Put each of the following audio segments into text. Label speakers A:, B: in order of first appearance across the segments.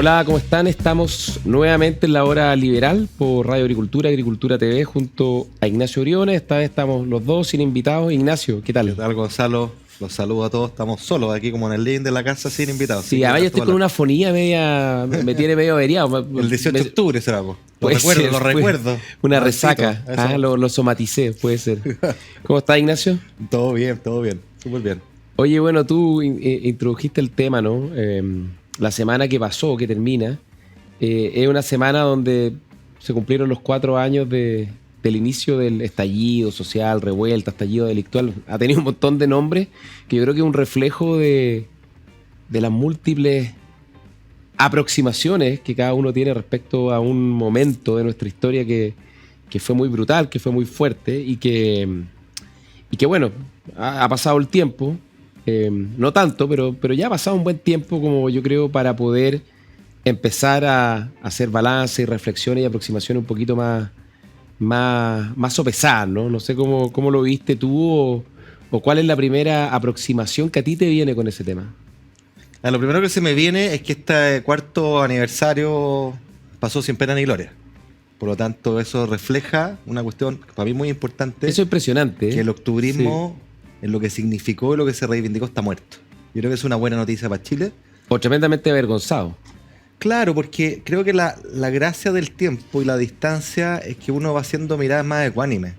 A: Hola, ¿cómo están? Estamos nuevamente en la hora liberal por Radio Agricultura, Agricultura TV, junto a Ignacio Briones. Esta vez estamos los dos sin invitados. Ignacio, ¿qué tal?
B: ¿Qué tal, Gonzalo? Los saludo a todos. Estamos solos aquí como en el living de la casa sin invitados.
A: Sí, además yo estoy con una fonía media, me tiene medio averiado.
B: El 18 de octubre será, po. Lo
A: Ser,
B: recuerdo.
A: Una resaca. Lo somaticé, puede ser. ¿Cómo estás, Ignacio?
B: Todo bien, súper bien.
A: Oye, bueno, tú introdujiste el tema, ¿no? La semana que pasó, que termina, es una semana donde se cumplieron los 4 años del inicio del estallido social, revuelta, estallido delictual. Ha tenido un montón de nombres que yo creo que es un reflejo de las múltiples aproximaciones que cada uno tiene respecto a un momento de nuestra historia que fue muy brutal, que fue muy fuerte y que bueno, ha pasado el tiempo. No tanto, pero ya ha pasado un buen tiempo, como yo creo, para poder empezar a hacer balance y reflexiones y aproximaciones un poquito más sopesadas, ¿no? No sé cómo lo viste tú o cuál es la primera aproximación que a ti te viene con ese tema.
B: Lo primero que se me viene es que este 4º aniversario pasó sin pena ni gloria. Por lo tanto, eso refleja una cuestión para mí muy importante.
A: Eso es impresionante.
B: Que el octubrismo, sí, en lo que significó y lo que se reivindicó, está muerto. Yo creo que es una buena noticia para Chile.
A: O tremendamente avergonzado.
B: Claro, porque creo que la gracia del tiempo y la distancia es que uno va haciendo miradas más ecuánimes.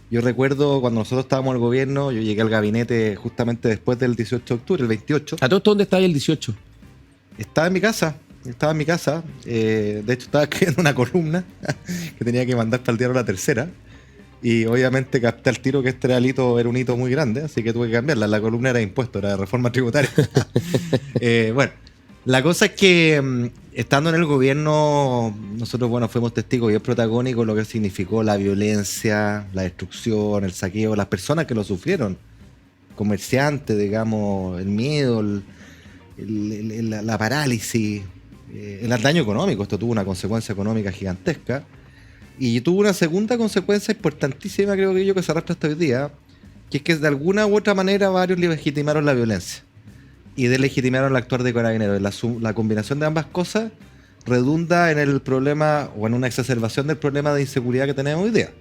B: Yo recuerdo cuando nosotros estábamos en el gobierno, yo llegué al gabinete justamente después del 18 de octubre, el 28.
A: ¿A todo esto dónde estaba el 18?
B: Estaba en mi casa. De hecho, estaba escribiendo una columna que tenía que mandar para el diario La Tercera. Y obviamente capté al tiro que este era un hito muy grande, así que tuve que cambiarla. La columna era de impuestos, era de reforma tributaria. Bueno, la cosa es que estando en el gobierno, nosotros fuimos testigos bien protagónicos de lo que significó la violencia, la destrucción, el saqueo, las personas que lo sufrieron, comerciantes, digamos, el miedo, la parálisis, el daño económico. Esto tuvo una consecuencia económica gigantesca. Y tuvo una segunda consecuencia importantísima, creo que se arrastra hasta hoy día, que es que de alguna u otra manera varios legitimaron la violencia y deslegitimaron el actuar de Carabineros. La combinación de ambas cosas redunda en el problema, o en una exacerbación del problema de inseguridad que tenemos hoy día.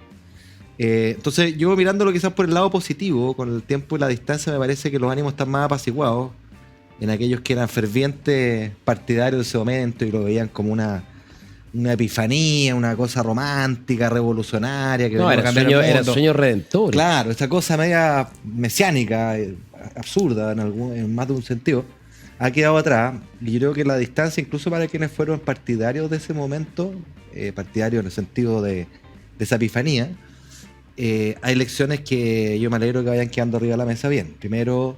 B: Entonces, yo mirándolo quizás por el lado positivo, con el tiempo y la distancia, me parece que los ánimos están más apaciguados en aquellos que eran fervientes partidarios de ese momento y lo veían como una epifanía, una cosa romántica, revolucionaria. Que
A: no, era sueño redentor.
B: Claro, esa cosa media mesiánica, absurda en más de un sentido, ha quedado atrás. Y yo creo que la distancia, incluso para quienes fueron partidarios de ese momento, partidarios en el sentido de esa epifanía, hay lecciones que yo me alegro que vayan quedando arriba de la mesa bien. Primero,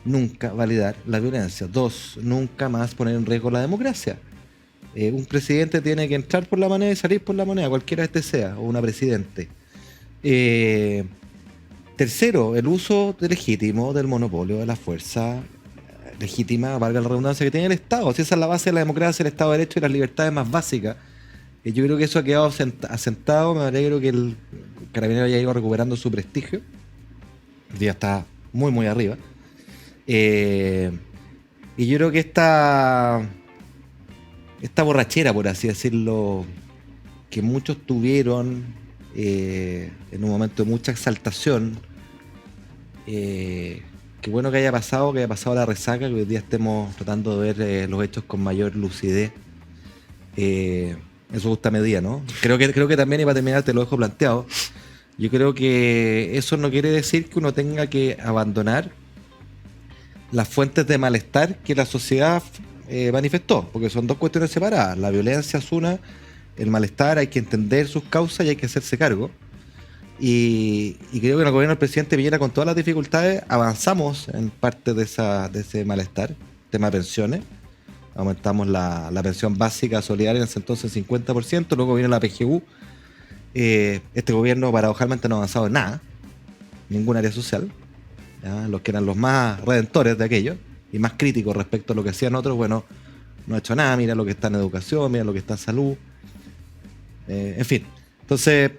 B: nunca validar la violencia. 2, nunca más poner en riesgo la democracia. Un presidente tiene que entrar por la moneda y salir por la moneda, cualquiera este sea, o una presidente. Tercero, el uso legítimo del monopolio de la fuerza legítima, valga la redundancia, que tiene el Estado. Si esa es la base de la democracia, el Estado de Derecho y las libertades más básicas. Yo creo que eso ha quedado asentado. Me alegro que el Carabinero haya ido recuperando su prestigio. Ya está muy, muy arriba. Y yo creo que esta borrachera, por así decirlo, que muchos tuvieron en un momento de mucha exaltación, qué bueno que haya pasado la resaca, que hoy día estemos tratando de ver los hechos con mayor lucidez en su justa medida, ¿no? Creo que también, y para terminar te lo dejo planteado, yo creo que eso no quiere decir que uno tenga que abandonar las fuentes de malestar que la sociedad manifestó, porque son dos cuestiones separadas. La violencia es una, el malestar hay que entender sus causas y hay que hacerse cargo. Y creo que en el gobierno del presidente Piñera, con todas las dificultades, avanzamos en parte de ese malestar. Tema de pensiones, aumentamos la pensión básica solidaria en ese entonces 50%, luego viene la PGU. Este gobierno paradojalmente no ha avanzado en nada, ningún área social, ¿ya? Los que eran los más redentores de aquello y más críticos respecto a lo que hacían otros, no ha hecho nada. Mira lo que está en educación, mira lo que está en salud, en fin. Entonces,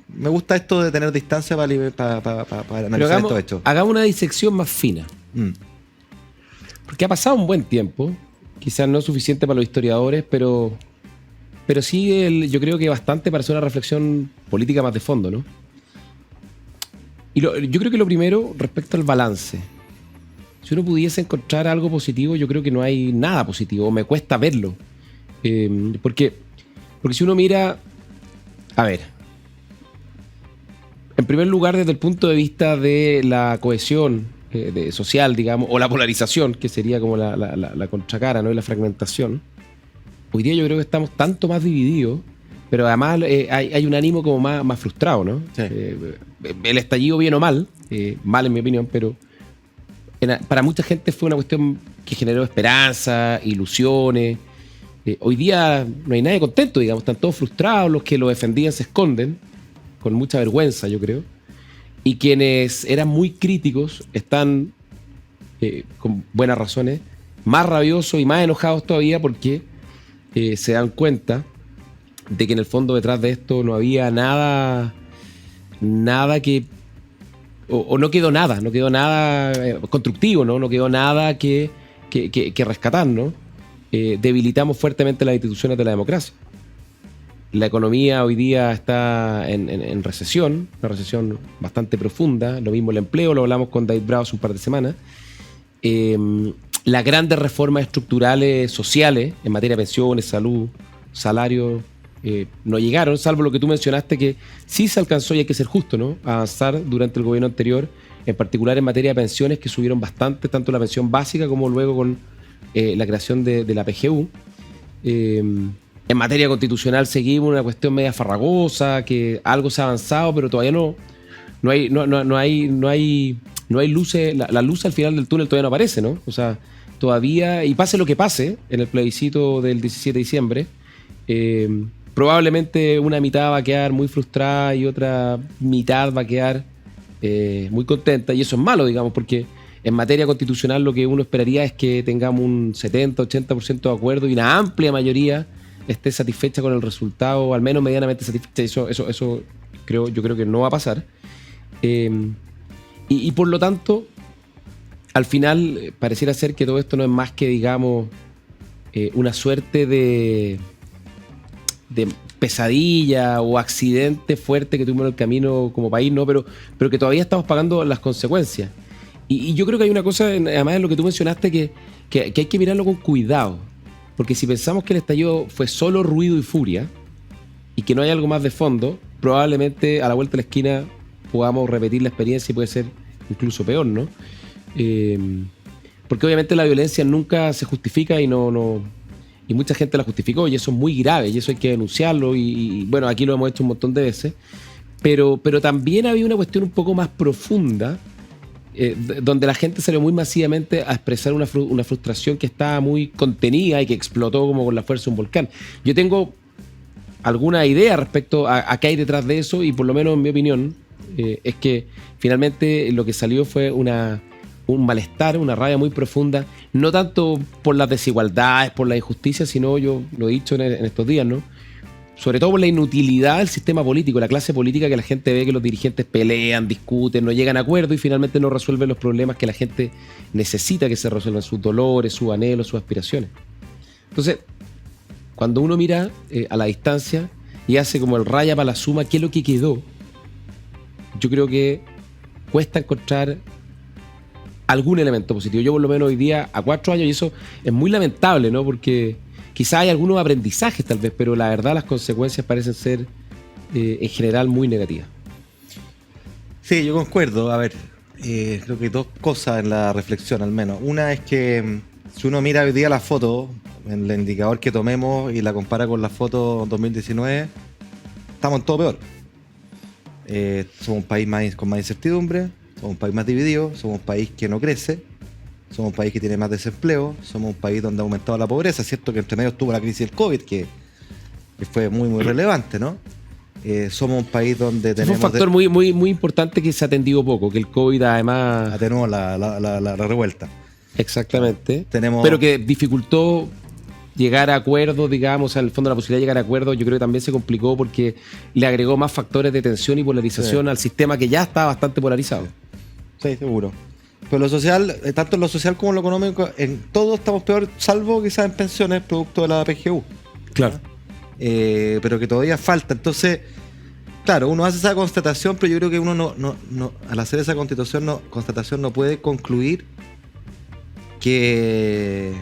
B: me gusta esto de tener distancia para analizar estos hechos.
A: Hagamos una disección más fina. Porque ha pasado un buen tiempo. quizás no suficiente para los historiadores, pero sí yo creo que bastante para hacer una reflexión política más de fondo, ¿no? Y yo creo que lo primero, respecto al balance. Si uno pudiese encontrar algo positivo, yo creo que no hay nada positivo, me cuesta verlo. Porque si uno mira, a ver, en primer lugar, desde el punto de vista de la cohesión social, digamos, o la polarización, que sería como la contracara, ¿no? Y la fragmentación, hoy día yo creo que estamos tanto más divididos, pero además hay un ánimo como más frustrado, ¿no?
B: Sí.
A: El estallido, bien o mal, mal en mi opinión, pero para mucha gente fue una cuestión que generó esperanza, ilusiones. Hoy día no hay nadie contento, digamos, están todos frustrados, los que lo defendían se esconden, con mucha vergüenza, yo creo, y quienes eran muy críticos están, con buenas razones, más rabiosos y más enojados todavía porque se dan cuenta de que en el fondo detrás de esto no había nada que... O no quedó nada constructivo, ¿no? No quedó nada que rescatar, ¿no? Debilitamos fuertemente las instituciones de la democracia. La economía hoy día está en recesión, una recesión bastante profunda. Lo mismo el empleo, lo hablamos con David Bravo hace un par de semanas. Las grandes reformas estructurales sociales en materia de pensiones, salud, salarios, no llegaron, salvo lo que tú mencionaste, que sí se alcanzó, y hay que ser justo, ¿no?, avanzar durante el gobierno anterior, en particular en materia de pensiones, que subieron bastante, tanto la pensión básica como luego con la creación de la PGU. En materia constitucional seguimos una cuestión media farragosa, que algo se ha avanzado, pero todavía no hay luces, la luz al final del túnel todavía no aparece, ¿no? O sea, todavía, y pase lo que pase en el plebiscito del 17 de diciembre, probablemente una mitad va a quedar muy frustrada y otra mitad va a quedar muy contenta, y eso es malo, digamos, porque en materia constitucional lo que uno esperaría es que tengamos un 70-80% de acuerdo y una amplia mayoría esté satisfecha con el resultado, o al menos medianamente satisfecha. Eso yo creo que no va a pasar. Y por lo tanto, al final pareciera ser que todo esto no es más que, digamos, una suerte de pesadilla o accidente fuerte que tuvimos en el camino como país, ¿no? Pero que todavía estamos pagando las consecuencias. Y yo creo que hay una cosa, además de lo que tú mencionaste, que hay que mirarlo con cuidado. Porque si pensamos que el estallido fue solo ruido y furia y que no hay algo más de fondo, probablemente a la vuelta de la esquina podamos repetir la experiencia y puede ser incluso peor, ¿no? Porque obviamente la violencia nunca se justifica y mucha gente la justificó, y eso es muy grave y eso hay que denunciarlo, y bueno, aquí lo hemos hecho un montón de veces, pero también había una cuestión un poco más profunda, donde la gente salió muy masivamente a expresar una frustración que estaba muy contenida y que explotó como con la fuerza de un volcán. Yo tengo alguna idea respecto a qué hay detrás de eso, y por lo menos en mi opinión es que finalmente lo que salió fue un malestar, una rabia muy profunda, no tanto por las desigualdades, por la injusticia, sino, yo lo he dicho en estos días, ¿no?, sobre todo por la inutilidad del sistema político, la clase política, que la gente ve que los dirigentes pelean, discuten, no llegan a acuerdo y finalmente no resuelven los problemas que la gente necesita que se resuelvan, sus dolores, sus anhelos, sus aspiraciones. Entonces, cuando uno mira a la distancia y hace como el raya para la suma, ¿qué es lo que quedó? Yo creo que cuesta encontrar algún elemento positivo. Yo por lo menos hoy día, a 4 años, y eso es muy lamentable, ¿no?, porque quizás hay algunos aprendizajes tal vez, pero la verdad las consecuencias parecen ser en general muy negativas.
B: Sí, yo concuerdo. A ver, creo que dos cosas en la reflexión al menos. Una es que si uno mira hoy día la foto, en el indicador que tomemos, y la compara con la foto 2019, estamos en todo peor. Somos un país con más incertidumbre, somos un país más dividido, somos un país que no crece, somos un país que tiene más desempleo, somos un país donde ha aumentado la pobreza. Es cierto que entre medio estuvo la crisis del COVID, que fue muy, muy relevante, ¿no? Somos un país donde tenemos...
A: Fue un factor muy importante que se ha atendido poco, que el COVID además...
B: Atenuó la revuelta.
A: Exactamente. Pero que dificultó llegar a acuerdos, digamos, en el fondo la posibilidad de llegar a acuerdos, yo creo que también se complicó porque le agregó más factores de tensión y polarización al sistema que ya estaba bastante polarizado.
B: Sí, seguro. Pero lo social, tanto en lo social como en lo económico, en todo estamos peor, salvo quizás en pensiones, producto de la PGU.
A: Claro.
B: Pero que todavía falta. Entonces, claro, uno hace esa constatación, pero yo creo que uno no al hacer esa constatación no puede concluir que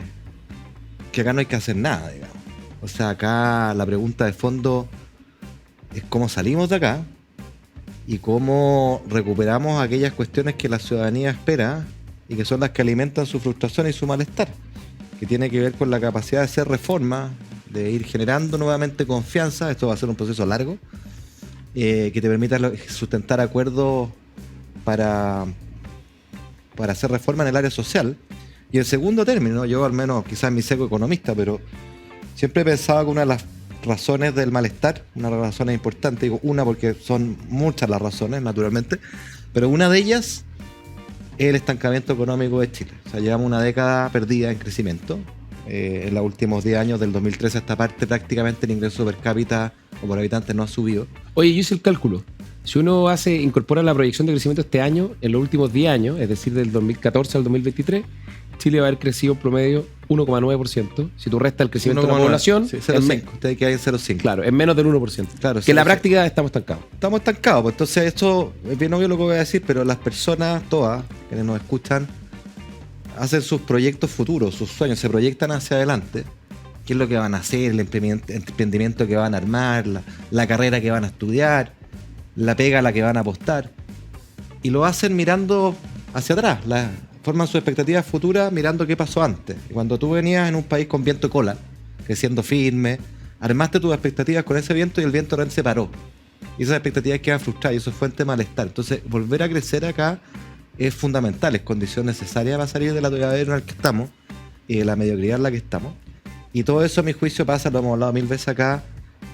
B: acá no hay que hacer nada, digamos. O sea, acá la pregunta de fondo es cómo salimos de acá y cómo recuperamos aquellas cuestiones que la ciudadanía espera y que son las que alimentan su frustración y su malestar, que tiene que ver con la capacidad de hacer reformas, de ir generando nuevamente confianza. Esto va a ser un proceso largo, que te permita sustentar acuerdos para hacer reforma en el área social. Y en segundo término, yo al menos, quizás mi seco economista, pero siempre he pensado que una de las razones del malestar, una de las razones importantes, digo una porque son muchas las razones, naturalmente, pero una de ellas es el estancamiento económico de Chile. O sea, llevamos una década perdida en crecimiento. En los últimos 10 años, del 2013 a esta parte, prácticamente el ingreso per cápita o por habitante no ha subido.
A: Oye, yo hice el cálculo. Si uno incorpora la proyección de crecimiento este año, en los últimos 10 años, es decir, del 2014 al 2023, Chile va a haber crecido en promedio 1,9%. Si tú restas el crecimiento de la población,
B: sí, 0,5. Ustedes quedan en 0,5.
A: Claro, es menos del 1%.
B: Claro,
A: que en la práctica estamos estancados.
B: Estamos estancados. Pues entonces, esto es bien obvio lo que voy a decir, pero las personas, todas, quienes nos escuchan, hacen sus proyectos futuros, sus sueños, se proyectan hacia adelante. ¿Qué es lo que van a hacer? El emprendimiento que van a armar, la carrera que van a estudiar, la pega a la que van a apostar. Y lo hacen mirando hacia atrás. Forman sus expectativas futuras mirando qué pasó antes. Y cuando tú venías en un país con viento cola, creciendo firme, armaste tus expectativas con ese viento y el viento realmente se paró. Y esas expectativas quedan frustradas y eso es fuente de malestar. Entonces, volver a crecer acá es fundamental, es condición necesaria para salir del atolladero en el que estamos y de la mediocridad en la que estamos. Y todo eso, a mi juicio, pasa, lo hemos hablado 1000 veces acá,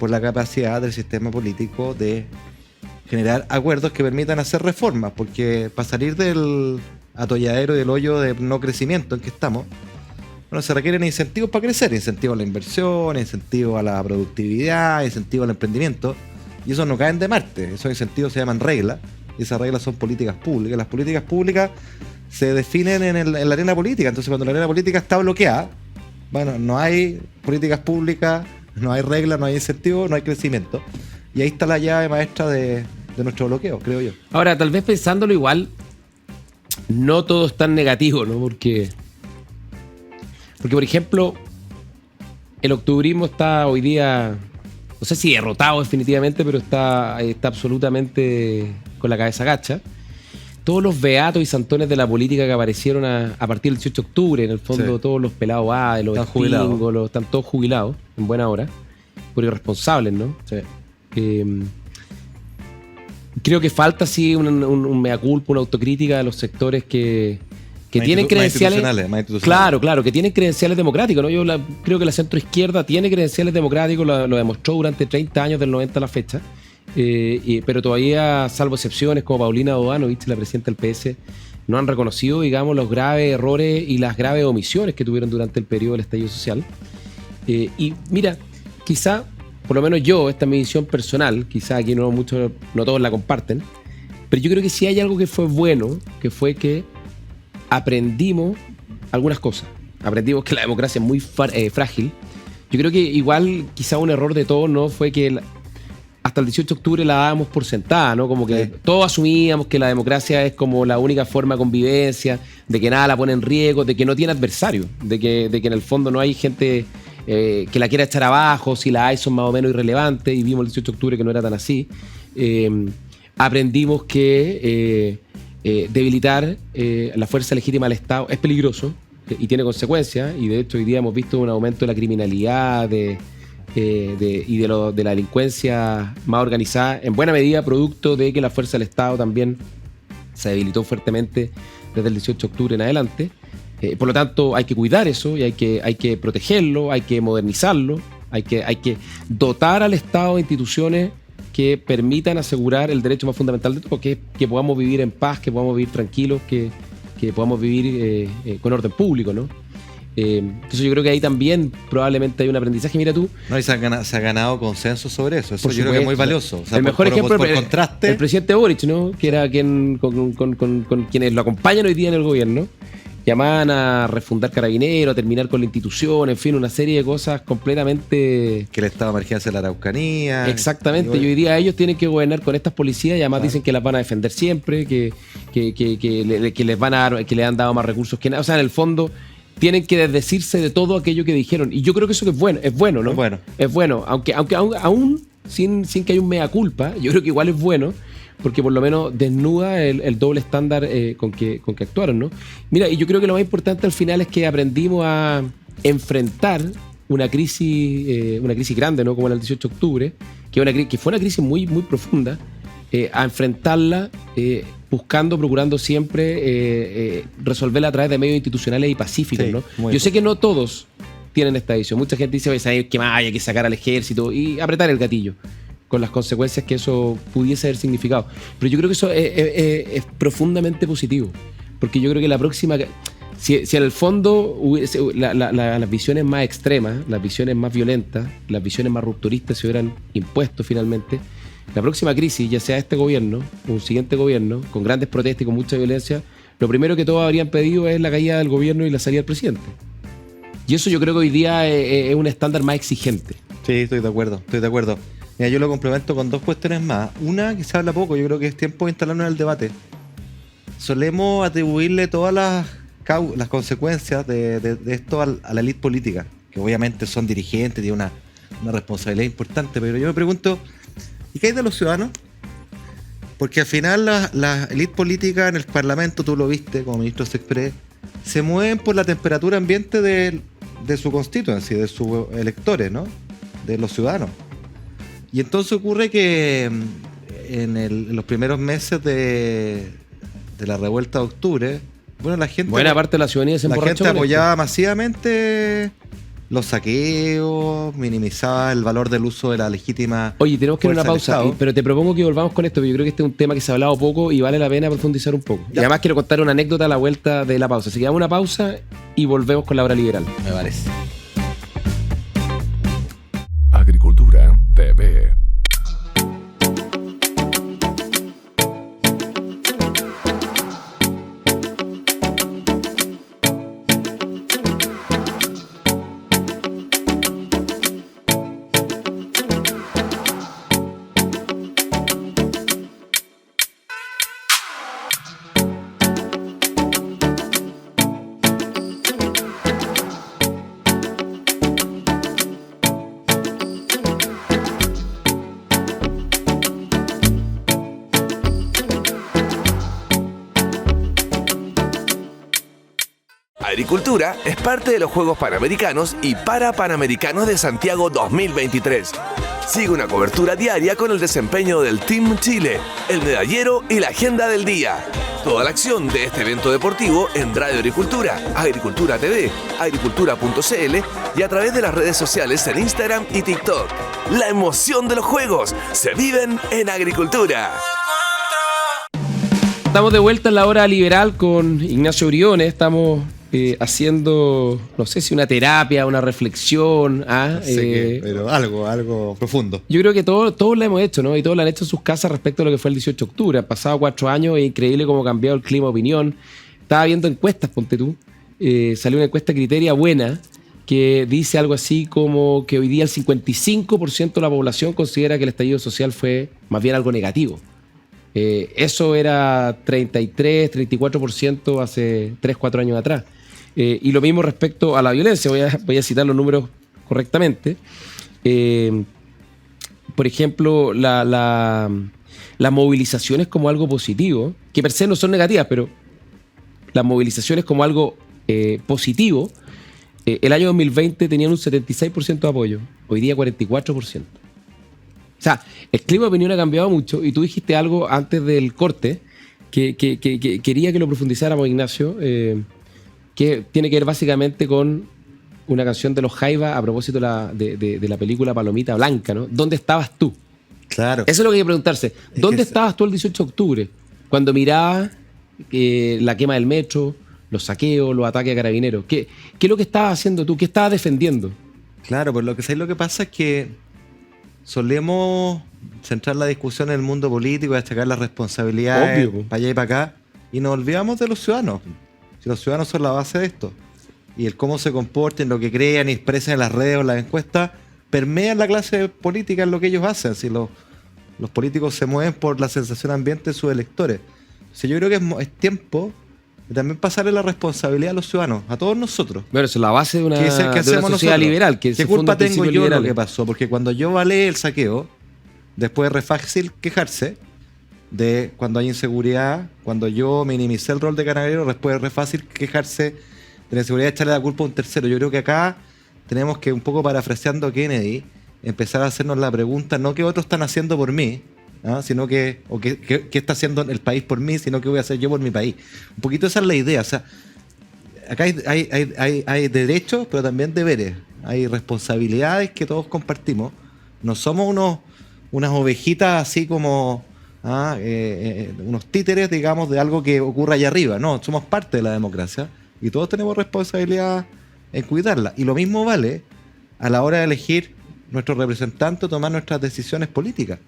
B: por la capacidad del sistema político de generar acuerdos que permitan hacer reformas, porque para salir del atolladero y del hoyo de no crecimiento en que estamos, bueno, se requieren incentivos para crecer, incentivos a la inversión, incentivos a la productividad, incentivos al emprendimiento, y esos no caen de Marte. Esos incentivos se llaman reglas, y esas reglas son políticas públicas. Las políticas públicas se definen en la arena política. Entonces, cuando la arena política está bloqueada, bueno, no hay políticas públicas, no hay reglas, no hay incentivos, no hay crecimiento. Y ahí está la llave maestra de nuestro bloqueo, creo yo.
A: Ahora, tal vez pensándolo igual, no todo es tan negativo, ¿no? Porque por ejemplo, el octubrismo está hoy día, no sé si derrotado definitivamente, pero está absolutamente con la cabeza gacha. Todos los beatos y santones de la política que aparecieron a partir del 18 de octubre, en el fondo, sí. Todos los pelados de los estingos, están todos jubilados en buena hora, por irresponsables, ¿no? Sí. Creo que falta sí un mea culpa, una autocrítica de los sectores que tienen credenciales. Más claro, que tienen credenciales democráticos, ¿no? Yo creo que la centroizquierda tiene credenciales democráticos, lo demostró durante 30 años del 90 a la fecha. Pero todavía, salvo excepciones como Paulina Bodanovich, la presidenta del PS, no han reconocido, digamos, los graves errores y las graves omisiones que tuvieron durante el periodo del estallido social. Y mira, quizá, por lo menos yo, esta es mi visión personal, quizá aquí no todos la comparten, pero yo creo que sí hay algo que fue bueno, que fue que aprendimos algunas cosas. Aprendimos que la democracia es muy frágil. Yo creo que igual quizá un error de todos, ¿no? Fue que hasta el 18 de octubre la dábamos por sentada, ¿no? Como que todos asumíamos que la democracia es como la única forma de convivencia, de que nada la pone en riesgo, de que no tiene adversario, de que en el fondo no hay gente que la quiera echar abajo, si la hay son más o menos irrelevantes, y vimos el 18 de octubre que no era tan así. Aprendimos que debilitar la fuerza legítima del Estado es peligroso y tiene consecuencias, y de hecho hoy día hemos visto un aumento de la criminalidad y de la delincuencia más organizada, en buena medida producto de que la fuerza del Estado también se debilitó fuertemente desde el 18 de octubre en adelante. Por lo tanto, hay que cuidar eso y hay que protegerlo, hay que modernizarlo, hay que dotar al Estado de instituciones que permitan asegurar el derecho más fundamental de todo, que podamos vivir en paz, que podamos vivir tranquilos, que podamos vivir con orden público, ¿no? Entonces yo creo que ahí también probablemente hay un aprendizaje. Mira tú.
B: No, y se ha ganado consenso sobre eso. Eso yo creo que es muy valioso. O sea,
A: el mejor ejemplo
B: por contraste.
A: El presidente Boric, ¿no? Que era quien con quienes lo acompañan hoy día en el gobierno. Llamaban a refundar Carabineros, a terminar con la institución, en fin, una serie de cosas completamente...
B: Que el estado de emergencia de la Araucanía.
A: Exactamente, y hoy día ellos tienen que gobernar con estas policías y además dicen que las van a defender siempre, que les van a dar, que le han dado más recursos que nada. O sea, en el fondo tienen que desdecirse de todo aquello que dijeron. Y yo creo que eso es bueno, ¿no? Es bueno, aunque aún sin que haya un mea culpa, yo creo que igual es bueno, porque por lo menos desnuda el doble estándar con que actuaron, ¿no? Mira, y yo creo que lo más importante al final es que aprendimos a enfrentar una crisis grande, ¿no? Como la del 18 de octubre, que fue una crisis muy, muy profunda, a enfrentarla procurando siempre resolverla a través de medios institucionales y pacíficos, ¿no? Yo sé que no todos tienen esta visión. Mucha gente dice, ¿sabes qué más? Hay que sacar al ejército y apretar el gatillo, con las consecuencias que eso pudiese haber significado. Pero yo creo que eso es profundamente positivo, porque yo creo que la próxima... Si en el fondo las visiones más extremas, las visiones más violentas, las visiones más rupturistas se hubieran impuesto finalmente, la próxima crisis, ya sea este gobierno o un siguiente gobierno, con grandes protestas y con mucha violencia, lo primero que todos habrían pedido es la caída del gobierno y la salida del presidente. Y eso yo creo que hoy día es un estándar más exigente.
B: Sí, estoy de acuerdo. Mira, yo lo complemento con dos cuestiones más. Una, que se habla poco, yo creo que es tiempo de instalarnos en el debate. Solemos atribuirle todas las consecuencias de esto a la élite política, que obviamente son dirigentes, tienen una responsabilidad importante, pero yo me pregunto, ¿y qué hay de los ciudadanos? Porque al final la élite política en el Parlamento, tú lo viste como ministro Sexpress, se mueven por la temperatura ambiente de su constituency, de sus electores, ¿no? De los ciudadanos. Y entonces ocurre que en los primeros meses de la revuelta de octubre, bueno,
A: buena parte de la ciudadanía se emborrachó.
B: La gente apoyaba masivamente los saqueos, minimizaba el valor del uso de la legítima.
A: Oye, tenemos que ir a una pausa, pero te propongo que volvamos con esto, porque yo creo que este es un tema que se ha hablado poco y vale la pena profundizar un poco. Ya. Y además quiero contar una anécdota a la vuelta de la pausa. Así que damos una pausa y volvemos con la hora liberal.
B: Me parece.
C: Agricultura TV. Agricultura es parte de los Juegos Panamericanos y Parapanamericanos de Santiago 2023. Sigue una cobertura diaria con el desempeño del Team Chile, el medallero y la agenda del día. Toda la acción de este evento deportivo en Radio Agricultura, Agricultura TV, agricultura.cl y a través de las redes sociales en Instagram y TikTok. La emoción de los Juegos se viven en Agricultura.
A: Estamos de vuelta en la hora liberal con Ignacio Briones. Estamos haciendo, no sé si una terapia, una reflexión.
B: No sé pero algo profundo.
A: Yo creo que todos la hemos hecho, ¿no? Y todos la han hecho en sus casas respecto a lo que fue el 18 de octubre. Han pasado 4 años, es increíble cómo ha cambiado el clima de opinión. Estaba viendo encuestas, ponte tú. Salió una encuesta Criteria buena que dice algo así como que hoy día el 55% de la población considera que el estallido social fue más bien algo negativo. Eso era 33, 34% hace 3, 4 años atrás. Y lo mismo respecto a la violencia. Voy a citar los números correctamente. Por ejemplo, las movilizaciones como algo positivo, que per se no son negativas, pero las movilizaciones como algo positivo, el año 2020 tenían un 76% de apoyo, hoy día 44%. O sea, el clima de opinión ha cambiado mucho y tú dijiste algo antes del corte que quería que lo profundizáramos, Ignacio, que tiene que ver básicamente con una canción de Los Jaivas a propósito de la película Palomita Blanca, ¿no? ¿Dónde estabas tú?
B: Claro.
A: Eso es lo que hay que preguntarse. ¿Dónde estabas tú el 18 de octubre? Cuando mirabas la quema del metro, los saqueos, los ataques a carabineros. ¿Qué es lo que estabas haciendo tú? ¿Qué estabas defendiendo?
B: Claro, pues lo que pasa es que solemos centrar la discusión en el mundo político y achacar las responsabilidades
A: Obvio.
B: para allá y para acá, y nos olvidamos de los ciudadanos. Si los ciudadanos son la base de esto, y el cómo se comporten, lo que crean y expresen en las redes o en las encuestas, permean la clase política en lo que ellos hacen. Si los políticos se mueven por la sensación ambiente de sus electores. O yo creo que es tiempo de también pasarle la responsabilidad a los ciudadanos, a todos nosotros.
A: Bueno, eso es la base de una,
B: ¿Qué
A: sociedad
B: nosotros?
A: liberal. Que
B: ¿Qué culpa tengo yo de lo que pasó? Porque cuando yo valé el saqueo, después es re fácil quejarse de cuando hay inseguridad, cuando yo minimicé el rol de carabinero, después es re fácil quejarse de la inseguridad y echarle la culpa a un tercero. Yo creo que acá tenemos que, un poco parafraseando a Kennedy, empezar a hacernos la pregunta, no qué otros están haciendo por mí, ¿ah? Sino que, o qué está haciendo el país por mí, sino qué voy a hacer yo por mi país. Un poquito esa es la idea. O sea, acá hay derechos, pero también deberes. Hay responsabilidades que todos compartimos. No somos unas ovejitas así como unos títeres, digamos, de algo que ocurra allá arriba. No, somos parte de la democracia y todos tenemos responsabilidad en cuidarla. Y lo mismo vale a la hora de elegir nuestros representantes, tomar nuestras decisiones políticas.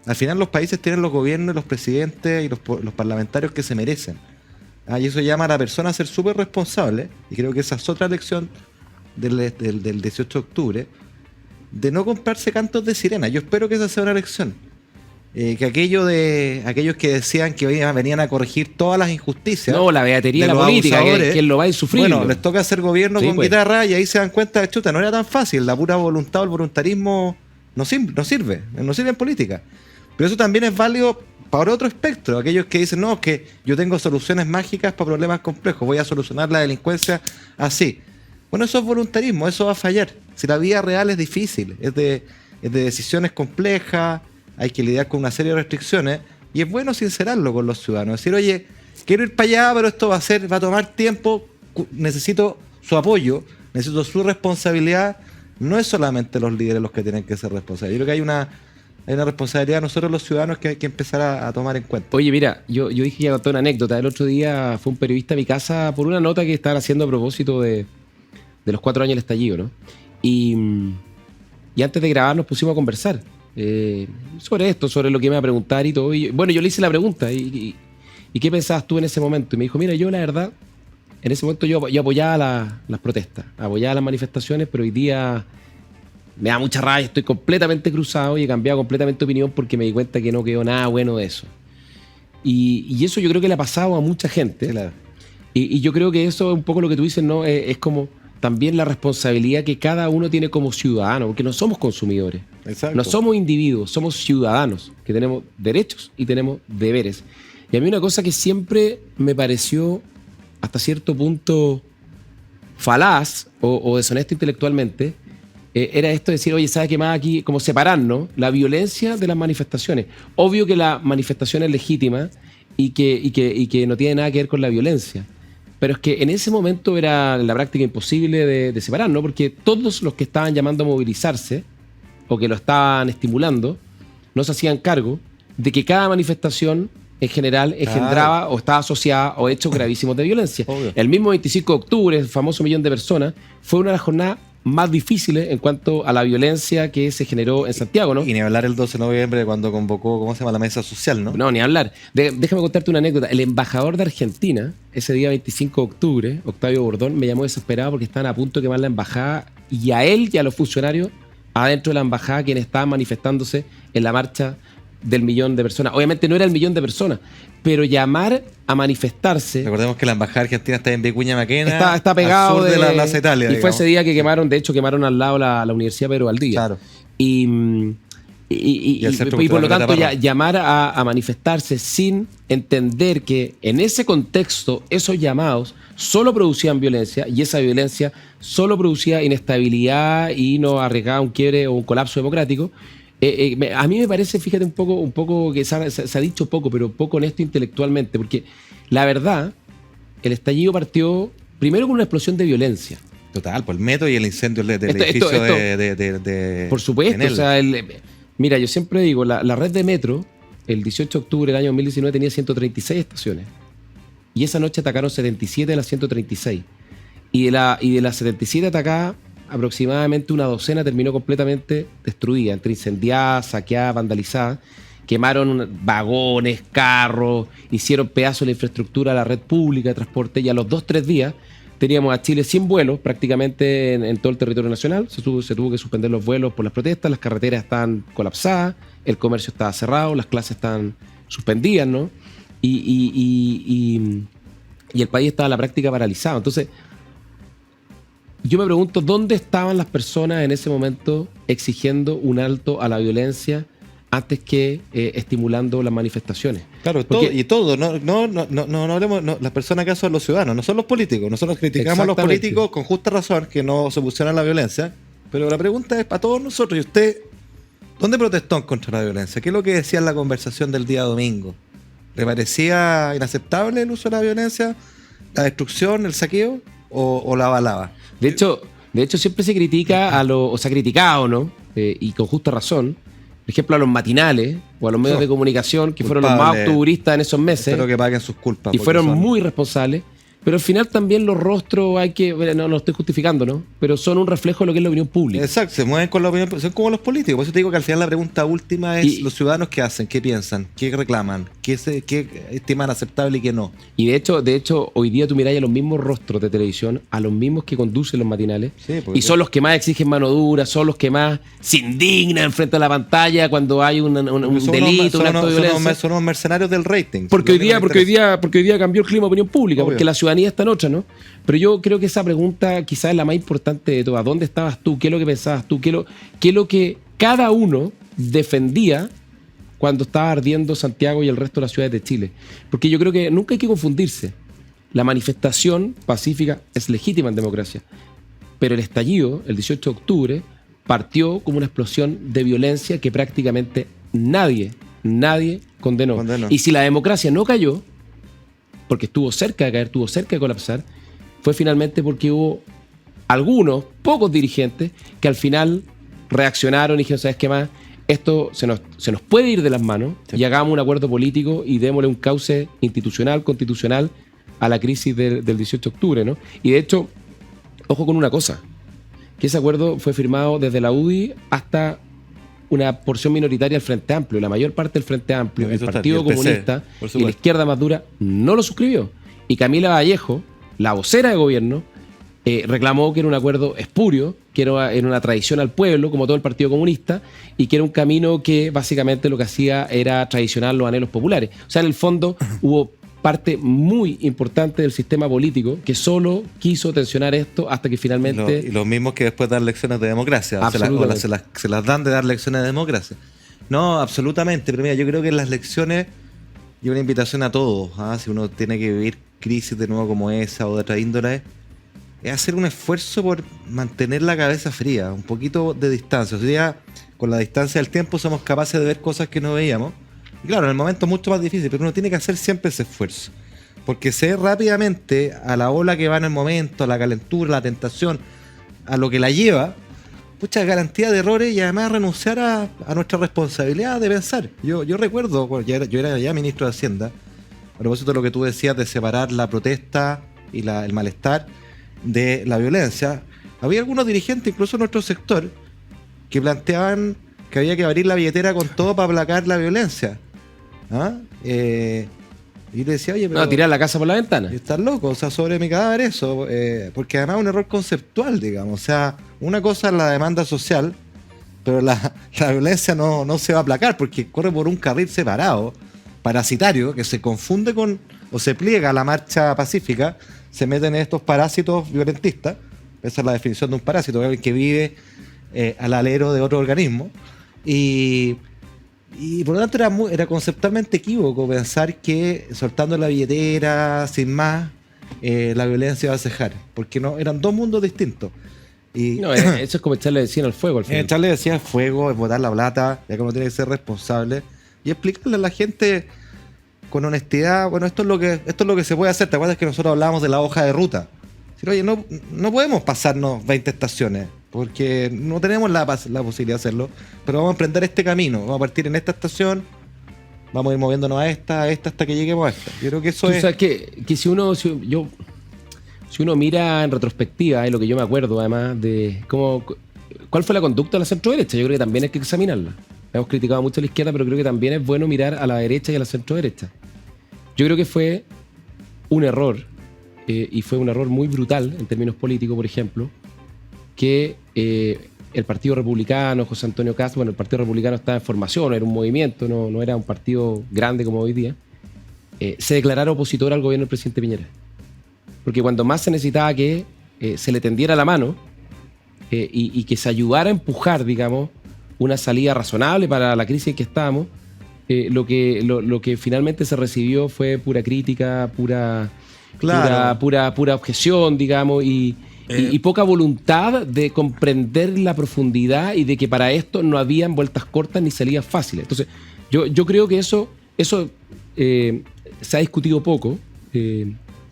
B: Al final los países tienen los gobiernos, los presidentes y los parlamentarios que se merecen. Y eso llama a la persona a ser súper responsable, y creo que esa es otra lección del 18 de octubre, de no comprarse cantos de sirena. Yo espero que esa sea una lección. Que aquellos que decían que venían a corregir todas las injusticias.
A: No, la beatería de la política, que lo va a sufrir.
B: Bueno, les toca hacer gobierno con guitarra, y ahí se dan cuenta de chuta, no era tan fácil. La pura voluntad o el voluntarismo no sirve en política. Pero eso también es válido para otro espectro. Aquellos que dicen, no, que yo tengo soluciones mágicas para problemas complejos, voy a solucionar la delincuencia así. Bueno, eso es voluntarismo, eso va a fallar. Si la vida real es difícil, es de decisiones complejas, hay que lidiar con una serie de restricciones, y es bueno sincerarlo con los ciudadanos. Decir, oye, quiero ir para allá, pero esto va a tomar tiempo, necesito su apoyo, necesito su responsabilidad. No es solamente los líderes los que tienen que ser responsables. Yo creo que hay una responsabilidad de nosotros los ciudadanos que hay que empezar a tomar en cuenta.
A: Oye, mira, yo dije que iba a contar una anécdota. El otro día fue un periodista a mi casa por una nota que estaban haciendo a propósito de los 4 años del estallido, ¿no? Y antes de grabar nos pusimos a conversar sobre esto, sobre lo que me iba a preguntar y todo. Y, bueno, yo le hice la pregunta, ¿y qué pensabas tú en ese momento? Y me dijo, mira, yo la verdad, en ese momento yo apoyaba las protestas, apoyaba las manifestaciones, pero hoy día me da mucha rabia, estoy completamente cruzado y he cambiado completamente de opinión porque me di cuenta que no quedó nada bueno de eso. Y eso yo creo que le ha pasado a mucha gente.
B: Claro.
A: Y yo creo que eso es un poco lo que tú dices, ¿no? Es como también la responsabilidad que cada uno tiene como ciudadano, porque no somos consumidores.
B: Exacto.
A: No somos individuos, somos ciudadanos, que tenemos derechos y tenemos deberes. Y a mí una cosa que siempre me pareció hasta cierto punto falaz o deshonesto intelectualmente, era esto de decir, oye, ¿sabes qué más aquí? Como separarnos la violencia de las manifestaciones. Obvio que la manifestación es legítima y que no tiene nada que ver con la violencia. Pero es que en ese momento era en la práctica imposible de separar, ¿no? Porque todos los que estaban llamando a movilizarse o que lo estaban estimulando no se hacían cargo de que cada manifestación en general engendraba o estaba asociada o hechos gravísimos de violencia.
B: Obvio.
A: El mismo 25 de octubre, el famoso 1.000.000 de personas, fue una de las jornadas más difíciles en cuanto a la violencia que se generó en Santiago, ¿no?
B: Y ni hablar el 12 de noviembre cuando convocó, ¿cómo se llama? La mesa social, ¿no?
A: No, ni hablar. Déjame contarte una anécdota. El embajador de Argentina, ese día 25 de octubre, Octavio Bordón, me llamó desesperado porque estaban a punto de quemar la embajada, y a él y a los funcionarios adentro de la embajada quienes estaban manifestándose en la marcha del 1.000.000 de personas. Obviamente no era el 1.000.000 de personas, pero llamar a manifestarse...
B: Recordemos que la embajada argentina está en Vicuña Maquena,
A: está pegado
B: al sur de la Plaza Italia.
A: Y fue ese día que quemaron, de hecho quemaron al lado la Universidad Pedro Valdivia.
B: Claro.
A: Y por lo tanto llamar a manifestarse sin entender que en ese contexto esos llamados solo producían violencia, y esa violencia solo producía inestabilidad y nos arriesgaba un quiebre o un colapso democrático. A mí me parece, fíjate, un poco que se ha dicho poco, pero poco honesto intelectualmente, porque la verdad, el estallido partió primero con una explosión de violencia.
B: Total, por el metro y el incendio del edificio de
A: por supuesto,
B: Enel.
A: o sea, mira, yo siempre digo, la red de metro, el 18 de octubre del año 2019 tenía 136 estaciones. y esa noche atacaron 77 de las 136. Y de las 77 atacadas, aproximadamente una docena terminó completamente destruida, entre incendiada, saqueada, vandalizada. Quemaron vagones, carros, hicieron pedazos de la infraestructura de la red pública de transporte, y a los 2-3 días teníamos a Chile sin vuelos prácticamente en todo el territorio nacional. Se tuvo que suspender los vuelos por las protestas, las carreteras estaban colapsadas, el comercio estaba cerrado, las clases estaban suspendidas, ¿no? Y el país estaba a la práctica paralizado. Entonces, yo me pregunto dónde estaban las personas en ese momento exigiendo un alto a la violencia antes que estimulando las manifestaciones.
B: Claro,
A: Porque,
B: no hablemos, las personas acá son los ciudadanos, no son los políticos. Nosotros criticamos a los políticos con justa razón que no se opusieron a la violencia, pero la pregunta es para todos nosotros. ¿Y usted dónde protestó en contra de la violencia? ¿Qué es lo que decía en la conversación del día domingo? ¿Le parecía inaceptable el uso de la violencia, la destrucción, el saqueo, o la avalaba?
A: de hecho siempre se critica o se ha criticado, ¿no? Y con justa razón, por ejemplo, a los matinales o a los medios de comunicación, que fueron los más octubristas en esos meses.
B: Espero que paguen sus culpas.
A: Y fueron muy responsables. Pero al final también los rostros no lo estoy justificando, ¿no? Pero son un reflejo de lo que es la opinión pública.
B: Exacto, se mueven con la opinión, son como los políticos. Por eso te digo que al final la pregunta última es los ciudadanos qué hacen, qué piensan, qué reclaman, qué estiman aceptable y qué no.
A: Y de hecho, hoy día tú mirás a los mismos rostros de televisión, a los mismos que conducen los matinales, y son los que más exigen mano dura, son los que más se indignan frente a la pantalla cuando hay un delito, un acto de violencia.
B: Son unos mercenarios del rating.
A: Porque hoy día cambió el clima de opinión pública,
B: Obvio.
A: porque la ciudadanía está en otra, ¿no? Pero yo creo que esa pregunta quizás es la más importante de todas. ¿Dónde estabas tú? ¿Qué es lo que pensabas tú? ¿Qué es lo que cada uno defendía cuando estaba ardiendo Santiago y el resto de las ciudades de Chile? Porque yo creo que nunca hay que confundirse. La manifestación pacífica es legítima en democracia, pero el estallido, el 18 de octubre, partió como una explosión de violencia que prácticamente nadie condenó. Y si la democracia no cayó, porque estuvo cerca de caer, estuvo cerca de colapsar, fue finalmente porque hubo algunos, pocos dirigentes, que al final reaccionaron y dijeron, ¿sabes qué más? Esto se nos puede ir de las manos, y hagamos un acuerdo político y démosle un cauce institucional, constitucional a la crisis del 18 de octubre, ¿no? Y de hecho, ojo con una cosa, que ese acuerdo fue firmado desde la UDI hasta una porción minoritaria del Frente Amplio. La mayor parte del Frente Amplio, el Partido Comunista y la izquierda más dura no lo suscribió. Y Camila Vallejo, la vocera de gobierno, reclamó que era un acuerdo espurio, que era una traición al pueblo, como todo el Partido Comunista, y que era un camino que básicamente lo que hacía era traicionar los anhelos populares. O sea, en el fondo hubo parte muy importante del sistema político que solo quiso tensionar esto hasta que finalmente...
B: Y los mismos que después dan lecciones de democracia, se las dan de dar lecciones de democracia. No, absolutamente, pero mira, yo creo que en las lecciones, y una invitación a todos, si uno tiene que vivir crisis de nuevo como esa o de otra índole, es hacer un esfuerzo por mantener la cabeza fría, un poquito de distancia. O sea, con la distancia del tiempo somos capaces de ver cosas que no veíamos. Y claro, en el momento es mucho más difícil, pero uno tiene que hacer siempre ese esfuerzo. Porque ceder rápidamente a la ola que va en el momento, a la calentura, a la tentación, a lo que la lleva, mucha garantía de errores y además renunciar a nuestra responsabilidad de pensar. Yo recuerdo, yo era ya ministro de Hacienda, a propósito de lo que tú decías de separar la protesta y el malestar de la violencia. Había algunos dirigentes, incluso en nuestro sector, que planteaban que había que abrir la billetera con todo para aplacar la violencia. Y yo le decía, oye, pero...
A: No, tirar la casa por la ventana.
B: Estás loco, o sea, sobre mi cadáver eso. Porque además es un error conceptual, digamos. O sea, una cosa es la demanda social, pero la violencia no se va a aplacar porque corre por un carril separado, parasitario, que se confunde con o se pliega a la marcha pacífica, se meten estos parásitos violentistas. Esa es la definición de un parásito, alguien que vive al alero de otro organismo. Y por lo tanto era conceptualmente equívoco pensar que soltando la billetera, sin más, la violencia iba a cejar, porque no, eran dos mundos distintos. Y
A: no, eso es como echarle benzina al fuego al final.
B: Echarle benzina al fuego, es botar la plata, ya que uno tiene que ser responsable y explicarle a la gente con honestidad, bueno, esto es lo que se puede hacer. ¿Te acuerdas que nosotros hablábamos de la hoja de ruta? Decir, oye, no podemos pasarnos 20 estaciones porque no tenemos la posibilidad de hacerlo, pero vamos a emprender este camino, vamos a partir en esta estación vamos a ir moviéndonos a esta hasta que lleguemos a esta. Yo creo que eso es...
A: O sea, que si uno mira en retrospectiva, lo que yo me acuerdo además de cuál fue la conducta de la centro-derecha, yo creo que también hay que examinarla. Hemos criticado mucho a la izquierda, pero creo que también es bueno mirar a la derecha y a la centro-derecha. Yo creo que fue un error, y fue un error muy brutal en términos políticos, por ejemplo, que el Partido Republicano, José Antonio Kast, el Partido Republicano estaba en formación, era un movimiento, no era un partido grande como hoy día, se declarara opositor al gobierno del presidente Piñera. Porque cuando más se necesitaba que se le tendiera la mano y que se ayudara a empujar, digamos, una salida razonable para la crisis en que estábamos, lo que finalmente se recibió fue pura crítica, pura objeción, digamos, y poca voluntad de comprender la profundidad y de que para esto no habían vueltas cortas ni salidas fáciles. Entonces, yo creo que eso se ha discutido poco,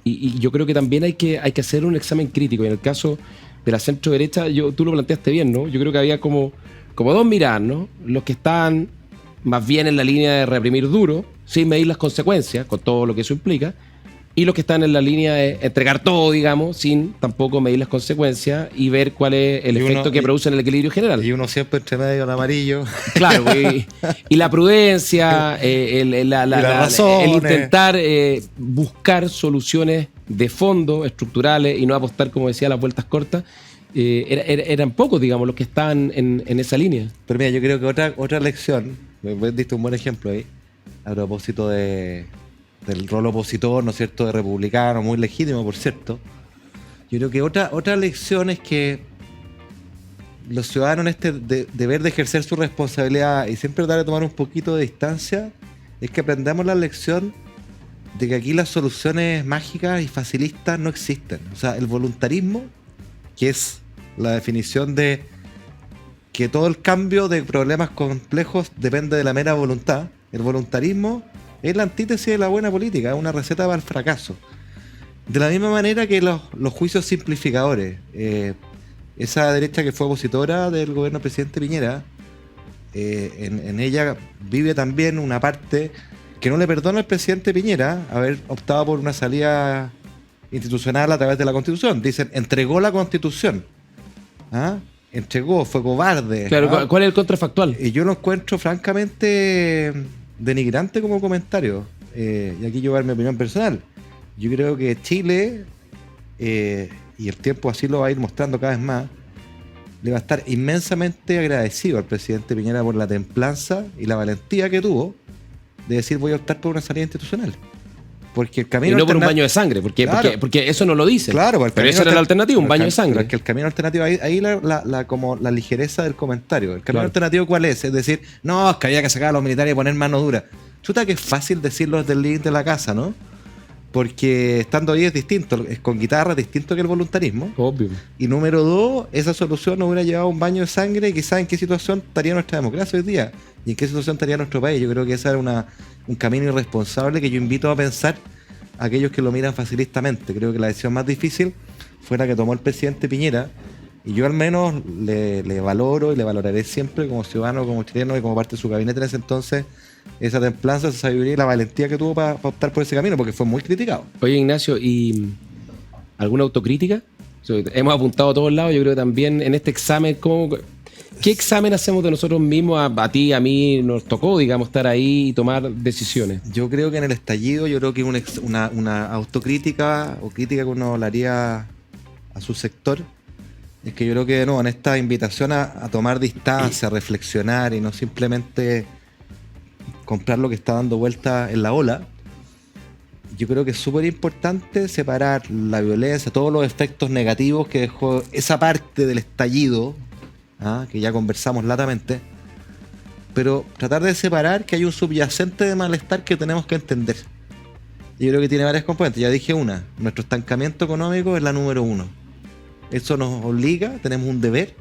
A: y yo creo que también hay que hacer un examen crítico. Y en el caso de la centro derecha, tú lo planteaste bien, ¿no? Yo creo que había como dos miradas, ¿no? Los que estaban más bien en la línea de reprimir duro, sin medir las consecuencias, con todo lo que eso implica, y los que están en la línea de entregar todo, digamos, sin tampoco medir las consecuencias y ver cuál es el efecto que produce en el equilibrio general.
B: Y uno siempre entre medio en amarillo.
A: Claro, y la prudencia, el intentar buscar soluciones de fondo, estructurales, y no apostar, como decía, a las vueltas cortas. Eran pocos, digamos, los que estaban en esa línea.
B: Pero mira, yo creo que otra lección, me diste un buen ejemplo ahí, a propósito del rol opositor, ¿no es cierto?, de republicano, muy legítimo, por cierto. Yo creo que otra lección es que los ciudadanos en este deber de ejercer su responsabilidad y siempre dar a tomar un poquito de distancia, es que aprendamos la lección de que aquí las soluciones mágicas y facilistas no existen. O sea, el voluntarismo, que es la definición de que todo el cambio de problemas complejos depende de la mera voluntad. El voluntarismo es la antítesis de la buena política, es una receta para el fracaso. De la misma manera que los juicios simplificadores. Esa derecha que fue opositora del gobierno del presidente Piñera, en ella vive también una parte que no le perdona al presidente Piñera haber optado por una salida institucional a través de la Constitución. Dicen, entregó la Constitución. ¿Ah? Entregó, fue cobarde.
A: Claro,
B: ¿ah?
A: ¿Cuál es el contrafactual?
B: Y yo lo encuentro francamente denigrante como comentario. Y aquí yo voy a dar mi opinión personal. Yo creo que Chile, y el tiempo así lo va a ir mostrando cada vez más, le va a estar inmensamente agradecido al presidente Piñera por la templanza y la valentía que tuvo de decir voy a optar por una salida institucional. Porque el camino,
A: y no por un baño de sangre, porque eso no lo dice.
B: Claro,
A: pero esa era la alternativa, un baño de sangre.
B: Pero es que el camino alternativo, ahí como la ligereza del comentario. El camino alternativo, ¿cuál es? Es decir, no, es que había que sacar a los militares y poner mano dura. Chuta, que es fácil decirlo desde el living de la casa, ¿no? Porque estando ahí es distinto, es con guitarra, es distinto que el voluntarismo.
A: Obvio.
B: Y número 2, esa solución nos hubiera llevado a un baño de sangre, y quizás en qué situación estaría nuestra democracia hoy día y en qué situación estaría nuestro país. Yo creo que ese era un camino irresponsable que yo invito a pensar a aquellos que lo miran facilistamente. Creo que la decisión más difícil fue la que tomó el presidente Piñera, y yo al menos le valoro y le valoraré siempre como ciudadano, como chileno y como parte de su gabinete en ese entonces, esa templanza, esa sabiduría y la valentía que tuvo para optar por ese camino, porque fue muy criticado.
A: Oye, Ignacio, ¿y alguna autocrítica? Hemos apuntado a todos lados, yo creo que también en este examen, ¿qué examen hacemos de nosotros mismos? A ti, a mí nos tocó, digamos, estar ahí y tomar decisiones.
B: Yo creo que en el estallido, una autocrítica o crítica que uno le haría a su sector, es que yo creo que de nuevo en esta invitación a tomar distancia, a reflexionar y no simplemente comprar lo que está dando vuelta en la ola, yo creo que es súper importante separar la violencia, todos los efectos negativos que dejó esa parte del estallido, que ya conversamos latamente, pero tratar de separar que hay un subyacente de malestar que tenemos que entender. Y yo creo que tiene varias componentes. Ya dije una, nuestro estancamiento económico es la número 1. Eso nos obliga, tenemos un deber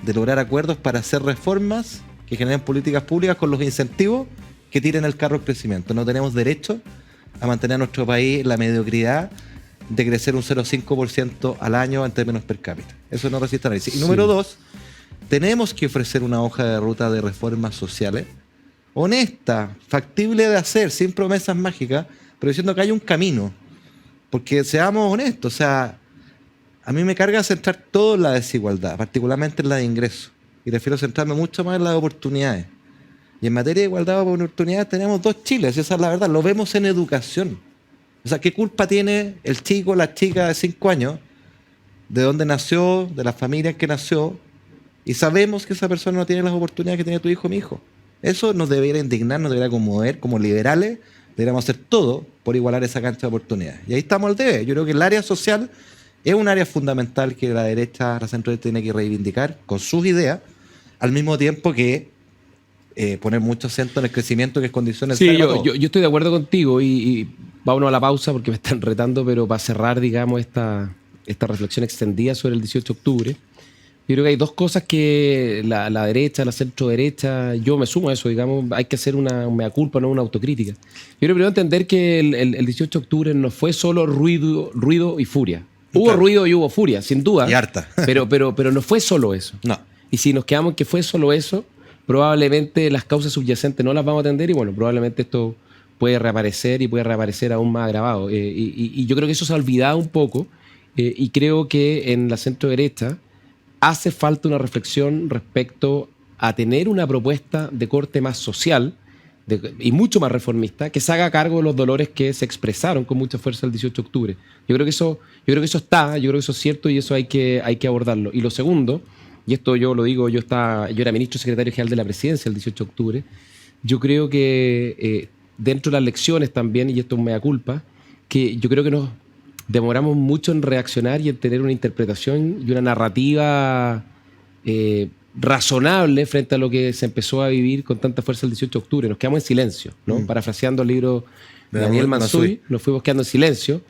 B: de lograr acuerdos para hacer reformas que generen políticas públicas con los incentivos que tiren el carro al crecimiento. No tenemos derecho a mantener a nuestro país en la mediocridad de crecer un 0,5% al año en términos per cápita. Eso no resiste análisis. Y número 2, tenemos que ofrecer una hoja de ruta de reformas sociales honesta, factible de hacer, sin promesas mágicas, pero diciendo que hay un camino. Porque seamos honestos, o sea, a mí me carga centrar todo en la desigualdad, particularmente en la de ingresos. Y prefiero centrarme mucho más en las oportunidades. Y en materia de igualdad de oportunidades tenemos 2 Chiles, y esa es la verdad. Lo vemos en educación. O sea, ¿qué culpa tiene el chico, la chica de 5 años, de dónde nació, de la familia en que nació? Y sabemos que esa persona no tiene las oportunidades que tiene tu hijo o mi hijo. Eso nos debería indignar, nos debería conmover. Como liberales, deberíamos hacer todo por igualar esa cancha de oportunidades. Y ahí estamos al debe. Yo creo que el área social es un área fundamental que la derecha, la centro-derecha tiene que reivindicar con sus ideas, al mismo tiempo que poner mucho acento en el crecimiento que es condición necesaria.
A: Sí, yo estoy de acuerdo contigo y vámonos a la pausa porque me están retando, pero para cerrar, digamos, esta reflexión extendida sobre el 18 de octubre, yo creo que hay 2 cosas que la derecha, la centro-derecha, yo me sumo a eso, digamos, hay que hacer una mea culpa, no una autocrítica. Yo creo primero entender que el 18 de octubre no fue solo ruido y furia. Hubo ruido y hubo furia, sin duda.
B: Y harta.
A: pero no fue solo eso.
B: No.
A: Y si nos quedamos en que fue solo eso, probablemente las causas subyacentes no las vamos a atender y bueno, probablemente esto puede reaparecer y puede reaparecer aún más agravado. Y yo creo que eso se ha olvidado un poco y creo que en la centro-derecha hace falta una reflexión respecto a tener una propuesta de corte más social y mucho más reformista que se haga cargo de los dolores que se expresaron con mucha fuerza el 18 de octubre. Yo creo que eso está, yo creo que eso es cierto y eso hay que abordarlo. Y lo segundo, y esto yo lo digo, yo era ministro secretario general de la presidencia el 18 de octubre, yo creo que dentro de las lecciones también, y esto es mea culpa, que yo creo que nos demoramos mucho en reaccionar y en tener una interpretación y una narrativa razonable frente a lo que se empezó a vivir con tanta fuerza el 18 de octubre. Nos quedamos en silencio, ¿no? Parafraseando el libro de Daniel Mansuy, nos fuimos quedando en silencio.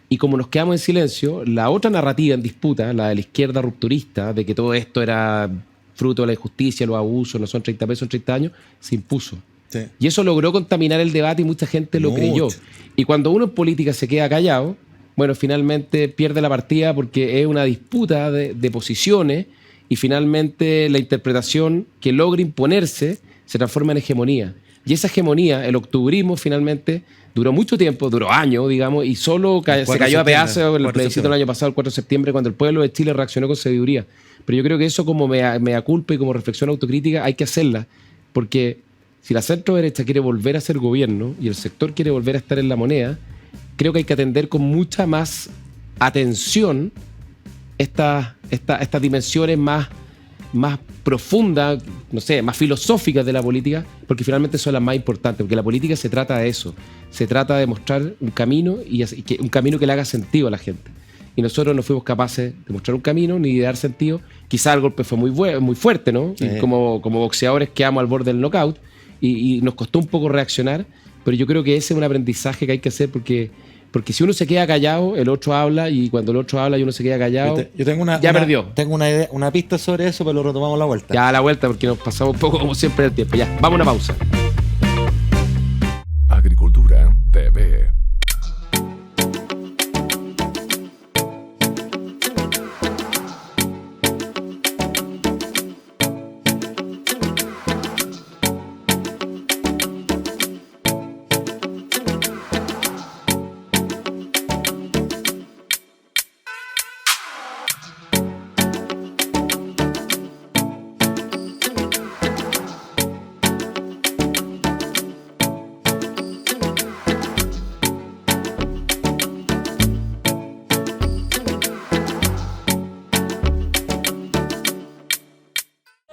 A: Y como nos quedamos en silencio, la otra narrativa en disputa, la de la izquierda rupturista, de que todo esto era fruto de la injusticia, los abusos, no son 30 pesos en 30 años, se impuso. Sí. Y eso logró contaminar el debate y mucha gente lo creyó. Y cuando uno en política se queda callado, bueno, finalmente pierde la partida porque es una disputa de posiciones y finalmente la interpretación que logra imponerse se transforma en hegemonía. Y esa hegemonía, el octubrismo, finalmente duró mucho tiempo, duró años, digamos, y solo se cayó a pedazos en el plebiscito del año pasado, el 4 de septiembre, cuando el pueblo de Chile reaccionó con sabiduría. Pero yo creo que eso como mea culpa y como reflexión autocrítica hay que hacerla, porque si la centro-derecha quiere volver a ser gobierno y el sector quiere volver a estar en la moneda, creo que hay que atender con mucha más atención estas dimensiones más profundas, no sé, más filosóficas de la política, porque finalmente son las más importantes, porque la política se trata de eso, se trata de mostrar un camino y un camino que le haga sentido a la gente. Y nosotros no fuimos capaces de mostrar un camino ni de dar sentido. Quizá el golpe fue muy fuerte, ¿no? Y como boxeadores quedamos al borde del knockout y nos costó un poco reaccionar, pero yo creo que ese es un aprendizaje que hay que hacer porque si uno se queda callado, el otro habla y cuando el otro habla y uno se queda callado,
B: yo tengo
A: perdió.
B: Tengo una idea, una pista sobre eso, pero lo retomamos a la vuelta.
A: Ya a la vuelta porque nos pasamos un poco como siempre el tiempo. Ya, vamos a una pausa.
C: Agricultura TV.